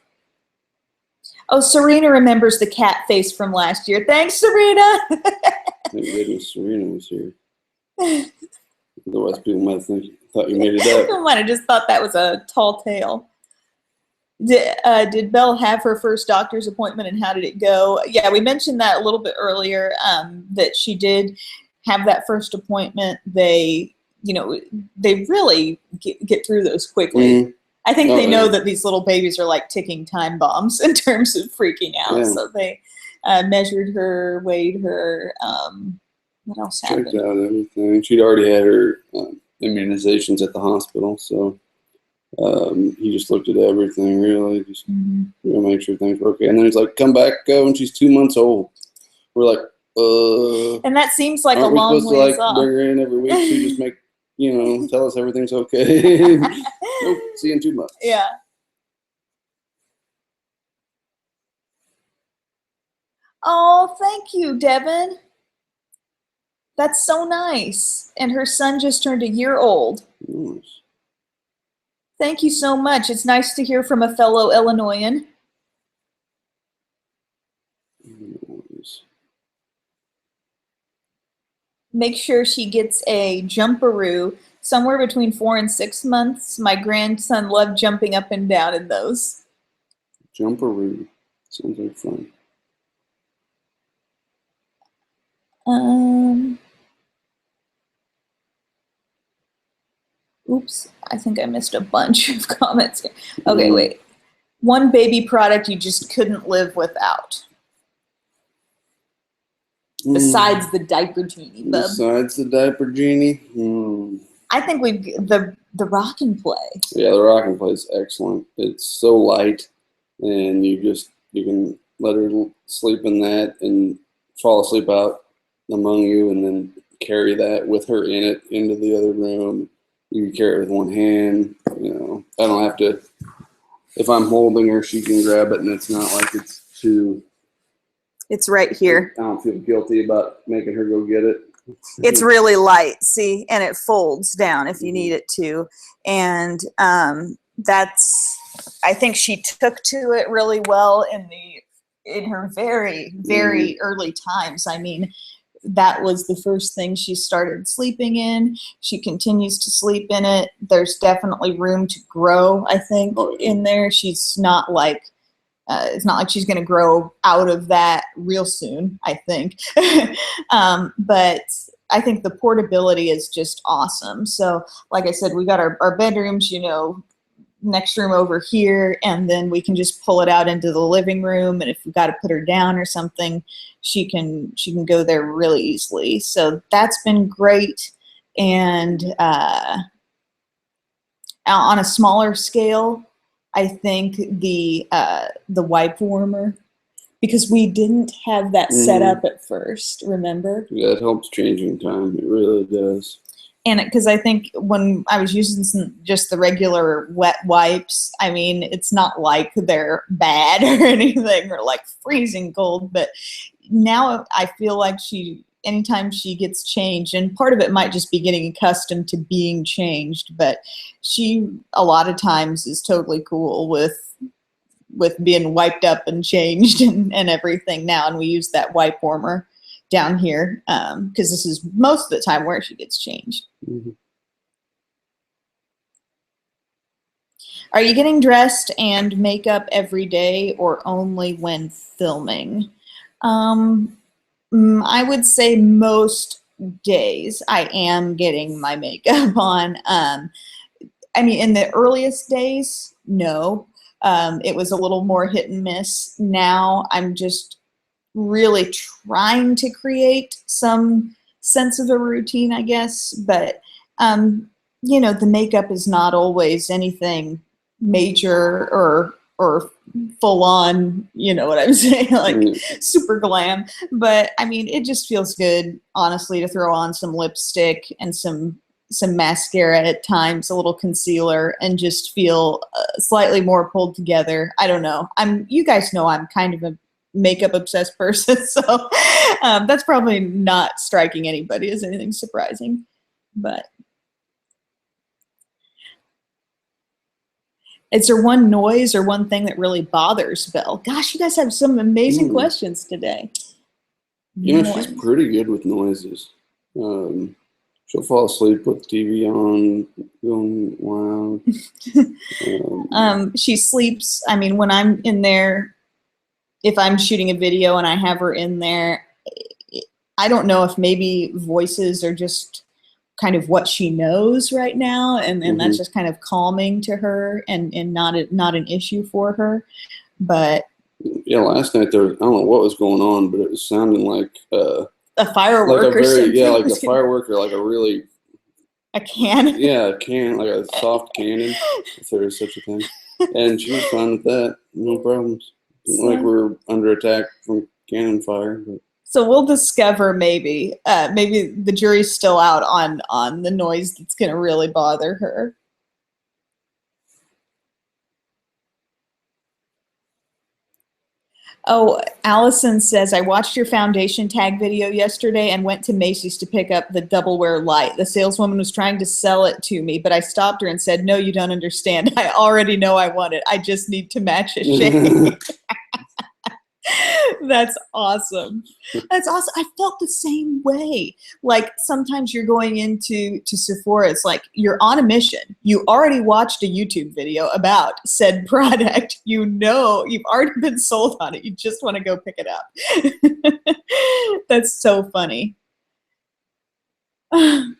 Speaker 1: Oh, Serena remembers the cat face from last year. Thanks, Serena.
Speaker 2: Thank goodness Serena was here. Otherwise, people might have thought you made it up.
Speaker 1: I might have just thought that was a tall tale. Did Belle have her first doctor's appointment, and how did it go? Yeah, we mentioned that a little bit earlier, that she did have that first appointment. They, you know, they really get through those quickly.
Speaker 2: Mm-hmm.
Speaker 1: I think they know that these little babies are like ticking time bombs in terms of freaking out. Yeah. So they measured her, weighed her. What else happened?
Speaker 2: Checked out everything. She'd already had her immunizations at the hospital, so he just looked at everything, really, just make sure things were okay. And then he's like, "Come back when she's 2 months old." We're like,
Speaker 1: And that seems like a
Speaker 2: aren't we
Speaker 1: long
Speaker 2: supposed
Speaker 1: ways
Speaker 2: to
Speaker 1: off.
Speaker 2: Bring her in every week? So just make, tell us everything's okay. Nope, see you in 2 months.
Speaker 1: Yeah. Oh, thank you, Devin. That's so nice. And her son just turned a year old.
Speaker 2: Nice.
Speaker 1: Thank you so much. It's nice to hear from a fellow Illinoisan. Make sure she gets a jumperoo somewhere between 4 and 6 months. My grandson loved jumping up and down in those.
Speaker 2: Jumperoo. Sounds like fun.
Speaker 1: Oops, I think I missed a bunch of comments here. Okay, wait. One baby product you just couldn't live without. Besides the diaper genie, bub.
Speaker 2: Besides the diaper genie?
Speaker 1: I think the Rock and Play.
Speaker 2: Yeah, the Rock and Play is excellent. It's so light, and you can let her sleep in that and fall asleep out among you, and then carry that with her in it into the other room. You can carry it with one hand. I don't have to. If I'm holding her, she can grab it, and it's not like it's too.
Speaker 1: It's right here.
Speaker 2: I don't feel guilty about making her go get it.
Speaker 1: It's really light, see, and it folds down if you need it to. And that's, I think she took to it really well in her very, very early times. I mean, that was the first thing she started sleeping in. She continues to sleep in it. There's definitely room to grow, I think, in there. She's not like, it's not like she's going to grow out of that real soon, I think. But I think the portability is just awesome. So like I said, we got our bedrooms, next room over here, and then we can just pull it out into the living room. And if we've got to put her down or something, she can go there really easily. So that's been great. And on a smaller scale, I think the wipe warmer, because we didn't have that set up at first, remember?
Speaker 2: Yeah, it helps changing time. It really does.
Speaker 1: And because I think when I was using just the regular wet wipes, I mean, it's not like they're bad or anything or like freezing cold, but now I feel like anytime she gets changed, and part of it might just be getting accustomed to being changed, but she a lot of times is totally cool with being wiped up and changed and everything now. And we use that wipe warmer down here because this is most of the time where she gets changed. Are you getting dressed and makeup every day or only when filming? I would say most days I am getting my makeup on. I mean, in the earliest days, no. It was a little more hit and miss. Now I'm just really trying to create some sense of a routine, I guess. But, you know, the makeup is not always anything major or full on, you know what I'm saying, like super glam. But I mean, it just feels good, honestly, to throw on some lipstick and some mascara at times, a little concealer, and just feel slightly more pulled together. I don't know. You guys know I'm kind of a makeup obsessed person, so that's probably not striking anybody as anything surprising. But is there one noise or one thing that really bothers Belle? Gosh, you guys have some amazing questions today.
Speaker 2: You know, she's pretty good with noises. She'll fall asleep with the TV on, going wild.
Speaker 1: She sleeps. I mean, when I'm in there, if I'm shooting a video and I have her in there, I don't know if maybe voices are just kind of what she knows right now, and that's just kind of calming to her and not an issue for her. But
Speaker 2: yeah, last night I don't know what was going on, but it was sounding like
Speaker 1: a firework
Speaker 2: like a
Speaker 1: or something.
Speaker 2: Yeah, like a firework or like a
Speaker 1: cannon.
Speaker 2: Yeah, a cannon, like a soft cannon, if there is such a thing. And she was fine with that, no problems. Like we're under attack from cannon fire. But.
Speaker 1: So we'll discover maybe the jury's still out on the noise that's going to really bother her. Oh, Allison says, I watched your foundation tag video yesterday and went to Macy's to pick up the Double Wear Light. The saleswoman was trying to sell it to me, but I stopped her and said, no, you don't understand. I already know I want it. I just need to match a shade. That's awesome. That's awesome. I felt the same way. Like sometimes you're going into Sephora, it's like you're on a mission. You already watched a YouTube video about said product. You know, you've already been sold on it. You just want to go pick it up. That's so funny. Oh,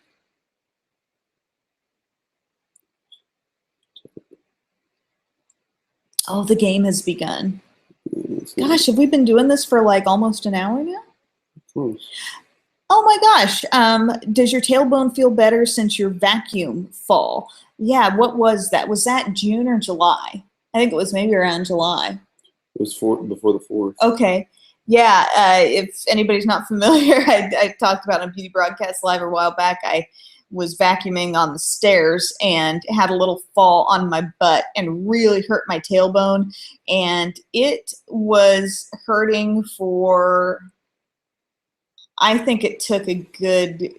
Speaker 1: the game has begun. Gosh, have we been doing this for like almost an hour now? Oh my gosh. Does your tailbone feel better since your vacuum fall? Yeah, what was that? Was that June or July? I think it was maybe around July.
Speaker 2: It was before the 4th.
Speaker 1: Okay. Yeah, if anybody's not familiar, I talked about on Beauty Broadcast Live a while back. I was vacuuming on the stairs and had a little fall on my butt and really hurt my tailbone. And it was hurting for, I think it took a good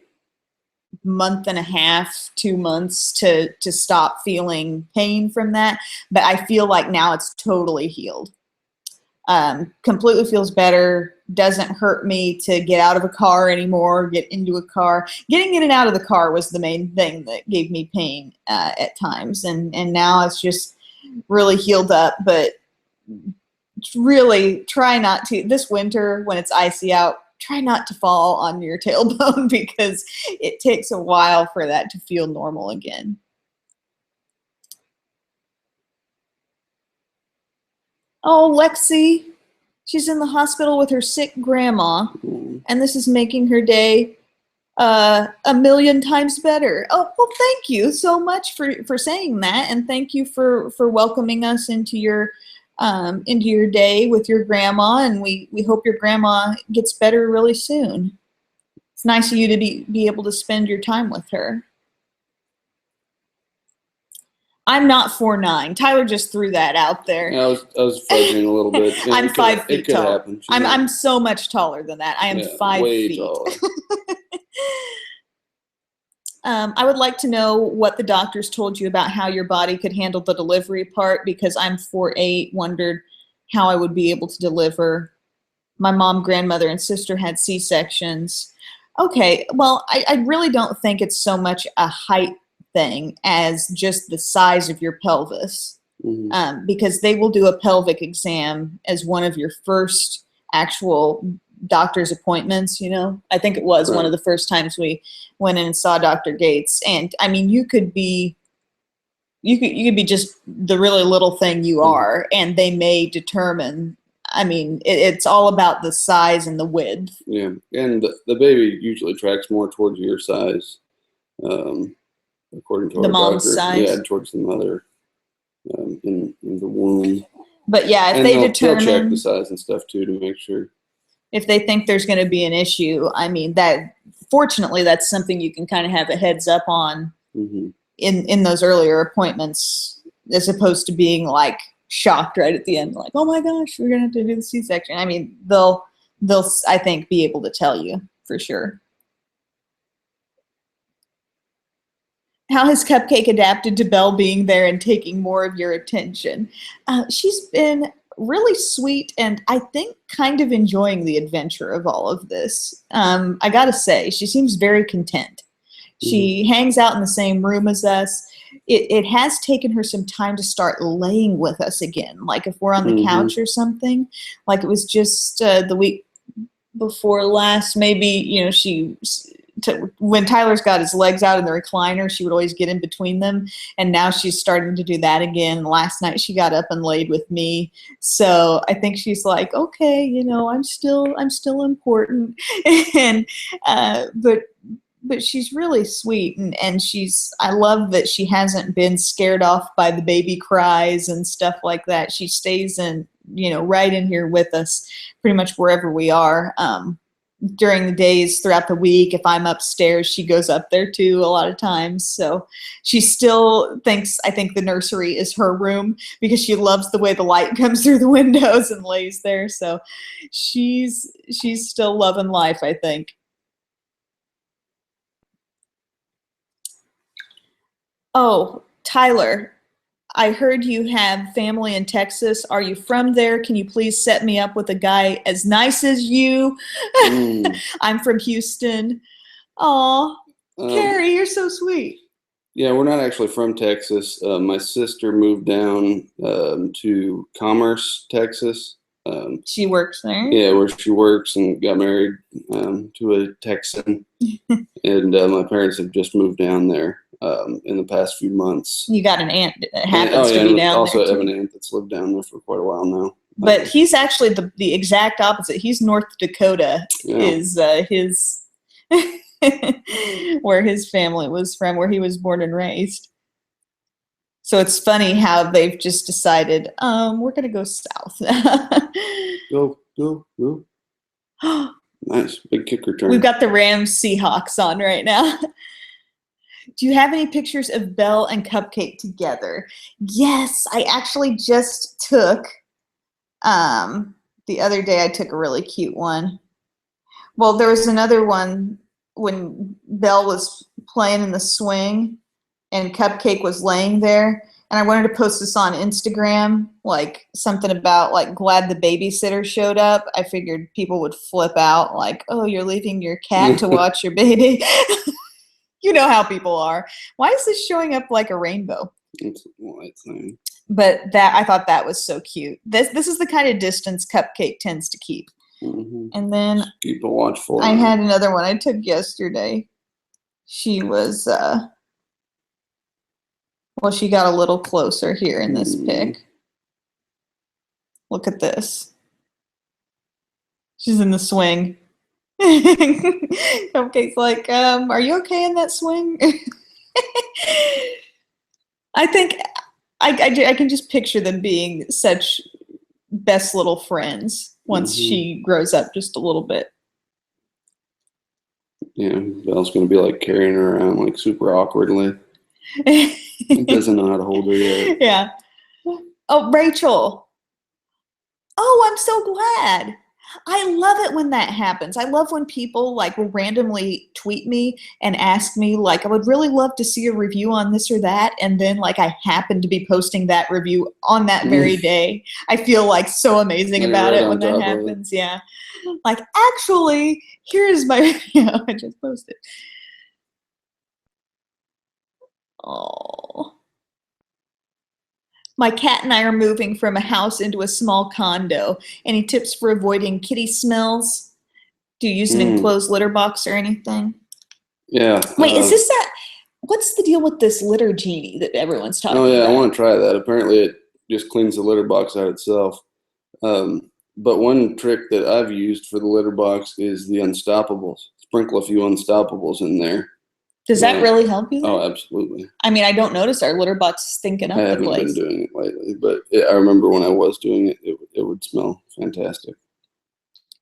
Speaker 1: month and a half, 2 months to stop feeling pain from that. But I feel like now it's totally healed. Completely feels better. Doesn't hurt me to get out of a car anymore, get into a car. Getting in and out of the car was the main thing that gave me pain at times. And now it's just really healed up, but really try not to, this winter when it's icy out, try not to fall on your tailbone because it takes a while for that to feel normal again. Oh, Lexi, she's in the hospital with her sick grandma, and this is making her day a million times better. Oh, well, thank you so much for saying that, and thank you for welcoming us into your day with your grandma, and we hope your grandma gets better really soon. It's nice of you to be able to spend your time with her. I'm not 4'9". Tyler just threw that out there.
Speaker 2: Yeah, I was fudging a little bit. Yeah,
Speaker 1: I'm 5 feet tall.
Speaker 2: Happen.
Speaker 1: I'm so much taller than that. I am 5 feet.
Speaker 2: Taller.
Speaker 1: I would like to know what the doctors told you about how your body could handle the delivery part, because I'm 4'8", wondered how I would be able to deliver. My mom, grandmother, and sister had C-sections. Okay, well, I really don't think it's so much a height thing as just the size of your pelvis, because they will do a pelvic exam as one of your first actual doctor's appointments, you know. I think it was one of the first times we went in and saw Dr. Gates. And I mean, you could be just the really little thing you are, and they may determine, I mean, it's all about the size and the width.
Speaker 2: Yeah, and the baby usually tracks more towards your size, according to
Speaker 1: The
Speaker 2: our
Speaker 1: mom's
Speaker 2: doctor.
Speaker 1: size?
Speaker 2: Yeah, towards the mother in the womb.
Speaker 1: But yeah, if
Speaker 2: And
Speaker 1: they
Speaker 2: they'll check
Speaker 1: determine,
Speaker 2: the size and stuff too to make sure.
Speaker 1: if they think there's going to be an issue, I mean, that fortunately that's something you can kind of have a heads up on
Speaker 2: Mm-hmm.
Speaker 1: in those earlier appointments, as opposed to being like shocked right at the end, like, oh my gosh, we're gonna have to do the C-section. I mean, they'll I think be able to tell you for sure. How has Cupcake adapted to Belle being there and taking more of your attention? She's been really sweet, and I think kind of enjoying the adventure of all of this. I gotta say, she seems very content. She hangs out in the same room as us. It has taken her some time to start laying with us again. Like if we're on the couch or something, like it was just the week before last, maybe, you know, when Tyler's got his legs out in the recliner, she would always get in between them. And now she's starting to do that again. Last night she got up and laid with me. So I think she's like, okay, you know, I'm still important. And, but she's really sweet, and I love that she hasn't been scared off by the baby cries and stuff like that. She stays in, you know, right in here with us pretty much wherever we are. During the days throughout the week, if I'm upstairs, she goes up there too a lot of times. So she still thinks, I think the nursery is her room because she loves the way the light comes through the windows and lays there. So she's still loving life, I think. Oh, Tyler, I heard you have family in Texas. Are you from there? Can you please set me up with a guy as nice as you? I'm from Houston. Aw, Carrie, you're so sweet.
Speaker 2: Yeah, we're not actually from Texas. My sister moved down to Commerce, Texas.
Speaker 1: She works there?
Speaker 2: Yeah, where she works, and got married to a Texan. And my parents have just moved down there in the past few months.
Speaker 1: You got an aunt that happens to be down there.
Speaker 2: Also
Speaker 1: too.
Speaker 2: have an aunt that's lived down there for quite a while now.
Speaker 1: But he's actually the exact opposite. He's North Dakota is his where his family was from, where he was born and raised. So it's funny how they've just decided, we're gonna go south.
Speaker 2: Go. Nice, big kick return.
Speaker 1: We've got the Rams Seahawks on right now. Do you have any pictures of Belle and Cupcake together? Yes, I actually just took, the other day I took a really cute one. Well, there was another one when Belle was playing in the swing and Cupcake was laying there. And I wanted to post this on Instagram, like something about like glad the babysitter showed up. I figured people would flip out like, oh, you're leaving your cat to watch your baby. You know how people are. Why is this showing up like a rainbow?
Speaker 2: It's thing.
Speaker 1: But I thought that was so cute. This is the kind of distance Cupcake tends to keep. And then
Speaker 2: just keep a watchful.
Speaker 1: I had another one I took yesterday. She was well, she got a little closer here in this pic. Look at this. She's in the swing. Cupcake's like, are you okay in that swing? I think I can just picture them being such best little friends once she grows up just a little bit.
Speaker 2: Yeah, Belle's gonna be like carrying her around like super awkwardly. He doesn't know how to hold her yet.
Speaker 1: Yeah. Oh, Rachel. Oh, I'm so glad. I love it when that happens. I love when people like will randomly tweet me and ask me like, I would really love to see a review on this or that. And then like I happen to be posting that review on that very day. I feel like so amazing about it when that happens. Yeah. Like, actually, here's my video I just posted. Oh. My cat and I are moving from a house into a small condo. Any tips for avoiding kitty smells? Do you use an enclosed litter box or anything?
Speaker 2: Yeah.
Speaker 1: Wait, is this that? What's the deal with this litter genie that everyone's talking about?
Speaker 2: Oh yeah, I want to try that. Apparently, it just cleans the litter box out itself. But one trick that I've used for the litter box is the Unstoppables. Sprinkle a few Unstoppables in there.
Speaker 1: Does that really help you?
Speaker 2: Oh, absolutely.
Speaker 1: I mean, I don't notice our litter box stinking up
Speaker 2: I
Speaker 1: the
Speaker 2: haven't
Speaker 1: place.
Speaker 2: been doing it lately, but I remember when I was doing it, it would smell fantastic.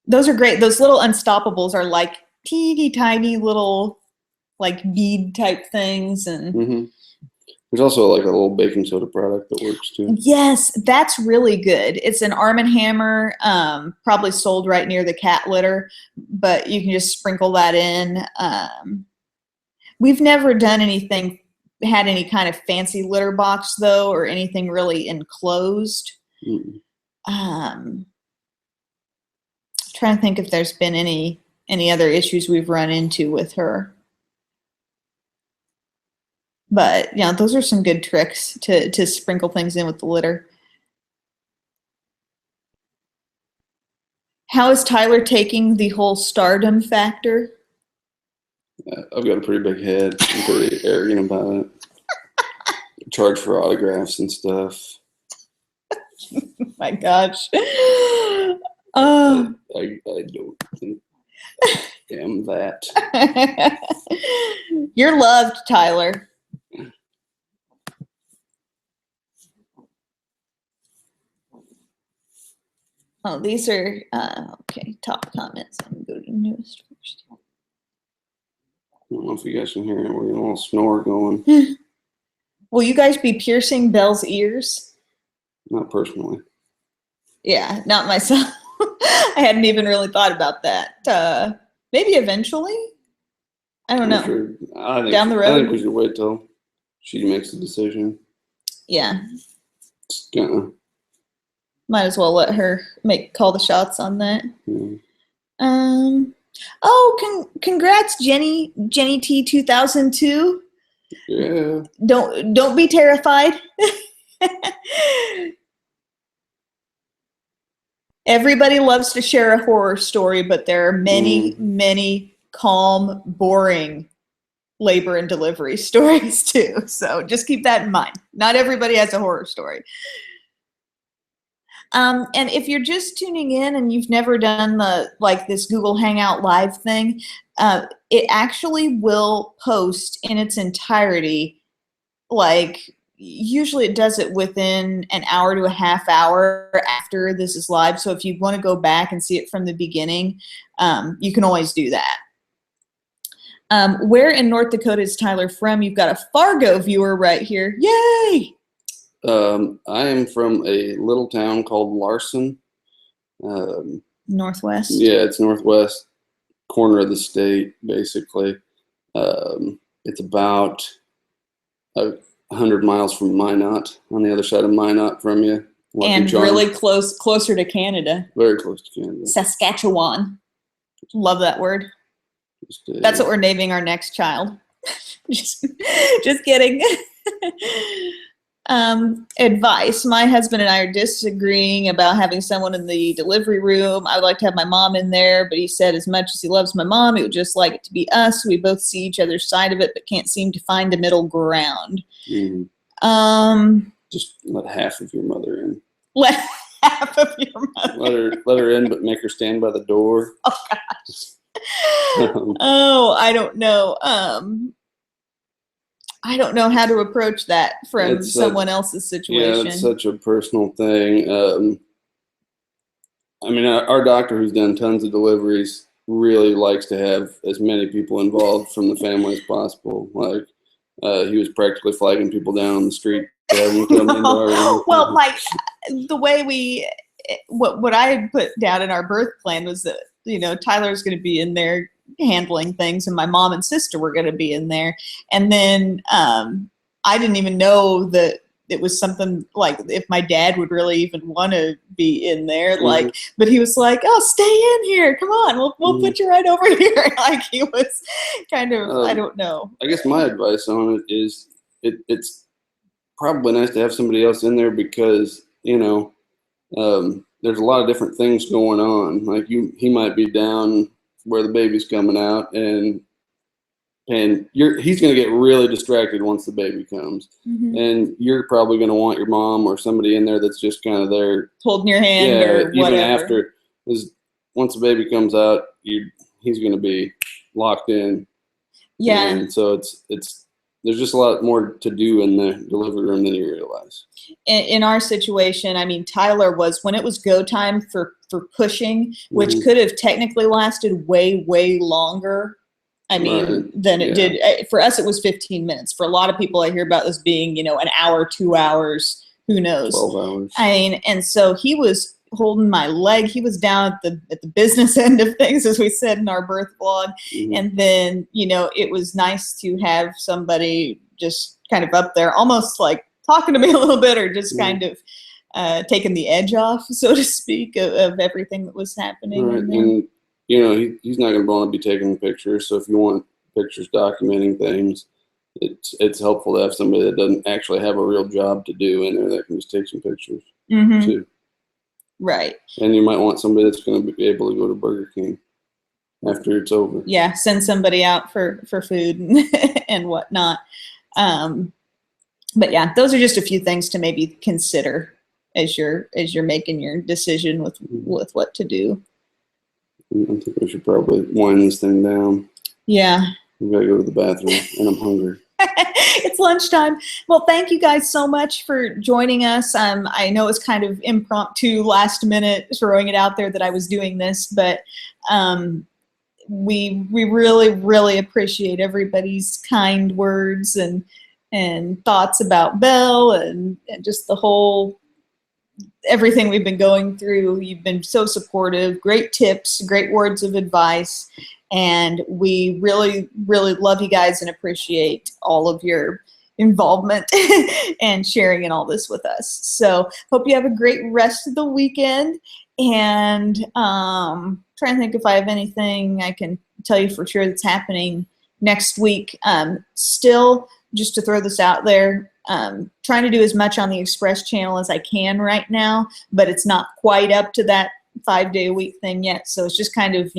Speaker 1: Those are great. Those little Unstoppables are like teeny tiny little like bead type things. And
Speaker 2: there's also like a little baking soda product that works too.
Speaker 1: Yes, that's really good. It's an Arm & Hammer, probably sold right near the cat litter, but you can just sprinkle that in. We've never done anything, had any kind of fancy litter box though, or anything really enclosed. Trying to think if there's been any other issues we've run into with her. But yeah, those are some good tricks to sprinkle things in with the litter. How is Tyler taking the whole stardom factor?
Speaker 2: I've got a pretty big head. I'm pretty arrogant about it. Charge for autographs and stuff.
Speaker 1: My gosh.
Speaker 2: I don't think I am that.
Speaker 1: You're loved, Tyler. Oh, these are, okay, top comments. I'm going to go to newest first.
Speaker 2: I don't know if you guys can hear it. We're getting a little snore going.
Speaker 1: Will you guys be piercing Belle's ears?
Speaker 2: Not personally.
Speaker 1: Yeah, not myself. I hadn't even really thought about that. Maybe eventually. I don't know.
Speaker 2: Sure.
Speaker 1: Down the road.
Speaker 2: I think we should wait till she makes the decision.
Speaker 1: Yeah.
Speaker 2: It's gonna.
Speaker 1: Might as well let her call the shots on that.
Speaker 2: Yeah.
Speaker 1: Oh, congrats, Jenny T 2002.
Speaker 2: Yeah.
Speaker 1: Don't be terrified. Everybody loves to share a horror story, but there are many calm, boring labor and delivery stories too. So just keep that in mind. Not everybody has a horror story. And if you're just tuning in and you've never done this Google Hangout Live thing, it actually will post in its entirety. Like usually it does it within an hour to a half hour after this is live. So if you want to go back and see it from the beginning, you can always do that. Where in North Dakota is Tyler from? You've got a Fargo viewer right here. Yay!
Speaker 2: I am from a little town called Larson.
Speaker 1: Northwest.
Speaker 2: Yeah, it's northwest corner of the state, basically. It's about 100 miles from Minot, on the other side of Minot from you. Lucky
Speaker 1: And
Speaker 2: Charm.
Speaker 1: really closer to Canada.
Speaker 2: Very close to Canada.
Speaker 1: Saskatchewan. Love that word. That's what we're naming our next child. just kidding. Advice. My husband and I are disagreeing about having someone in the delivery room. I would like to have my mom in there, but he said as much as he loves my mom, he would just like it to be us. We both see each other's side of it, but can't seem to find a middle ground.
Speaker 2: Just let half of your mother in.
Speaker 1: Let half of your mother.
Speaker 2: Let her in, but make her stand by the door.
Speaker 1: Oh gosh. Oh, I don't know. I don't know how to approach that from someone else's situation.
Speaker 2: Yeah, it's such a personal thing. I mean, our doctor, who's done tons of deliveries, really likes to have as many people involved from the family as possible. Like, he was practically flagging people down on the street.
Speaker 1: Well, like the way what I put down in our birth plan was that, Tyler's going to be in there handling things, and my mom and sister were going to be in there. And then I didn't even know that it was something like if my dad would really even want to be in there. Like, but he was like, "Oh, stay in here. Come on, we'll put you right over here." Like he was kind of, I don't know.
Speaker 2: I guess my advice on it is it's probably nice to have somebody else in there because there's a lot of different things going on. Like he might be down where the baby's coming out, and he's going to get really distracted once the baby comes.
Speaker 1: Mhm.
Speaker 2: And you're probably going to want your mom or somebody in there that's just kind of there
Speaker 1: Holding your hand or
Speaker 2: even
Speaker 1: whatever.
Speaker 2: after, because once the baby comes out, he's going to be locked in.
Speaker 1: Yeah.
Speaker 2: And so there's just a lot more to do in the delivery room than you realize.
Speaker 1: In our situation, I mean, Tyler was, when it was go time for pushing, which
Speaker 2: Mhm.
Speaker 1: could have technically lasted way, way longer. I mean,
Speaker 2: Right.
Speaker 1: than it
Speaker 2: Yeah.
Speaker 1: did. For us, it was 15 minutes. For a lot of people, I hear about this being, an hour, 2 hours, who knows?
Speaker 2: 12 hours.
Speaker 1: I mean, and so he was holding my leg. He was down at the business end of things, as we said in our birth vlog.
Speaker 2: Mhm.
Speaker 1: And then, it was nice to have somebody just kind of up there, almost like talking to me a little bit, or just kind of taking the edge off, so to speak, of everything that was happening.
Speaker 2: Right.
Speaker 1: in there.
Speaker 2: And he's not going to want to be taking pictures. So if you want pictures documenting things, it's helpful to have somebody that doesn't actually have a real job to do in there that can just take some pictures
Speaker 1: Mhm.
Speaker 2: too.
Speaker 1: Right.
Speaker 2: And you might want somebody that's going to be able to go to Burger King after it's over.
Speaker 1: Yeah, send somebody out for food and whatnot. But yeah, those are just a few things to maybe consider as you're making your decision with what to do.
Speaker 2: I think we should probably wind this thing down.
Speaker 1: Yeah.
Speaker 2: We gotta go to the bathroom, and I'm hungry.
Speaker 1: It's lunchtime. Well, thank you guys so much for joining us. I know it's kind of impromptu, last minute, throwing it out there that I was doing this, but we really, really appreciate everybody's kind words and thoughts about Belle and just the whole everything we've been going through. You've been so supportive, great tips, great words of advice, and we really, really love you guys and appreciate all of your involvement and sharing in all this with us. So hope you have a great rest of the weekend, and trying to think if I have anything I can tell you for sure that's happening next week. Still, just to throw this out there, trying to do as much on the Express channel as I can right now, but it's not quite up to that 5-day-a-week thing yet. So it's just kind of,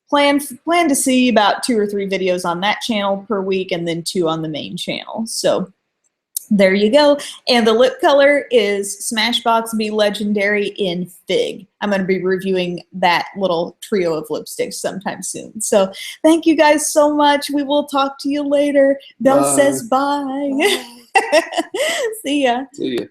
Speaker 1: plan to see about 2 or 3 videos on that channel per week, and then 2 on the main channel. So there you go. And the lip color is Smashbox Be Legendary in Fig. I'm going to be reviewing that little trio of lipsticks sometime soon. So thank you guys so much. We will talk to you later. Belle says bye. See ya.
Speaker 2: See ya.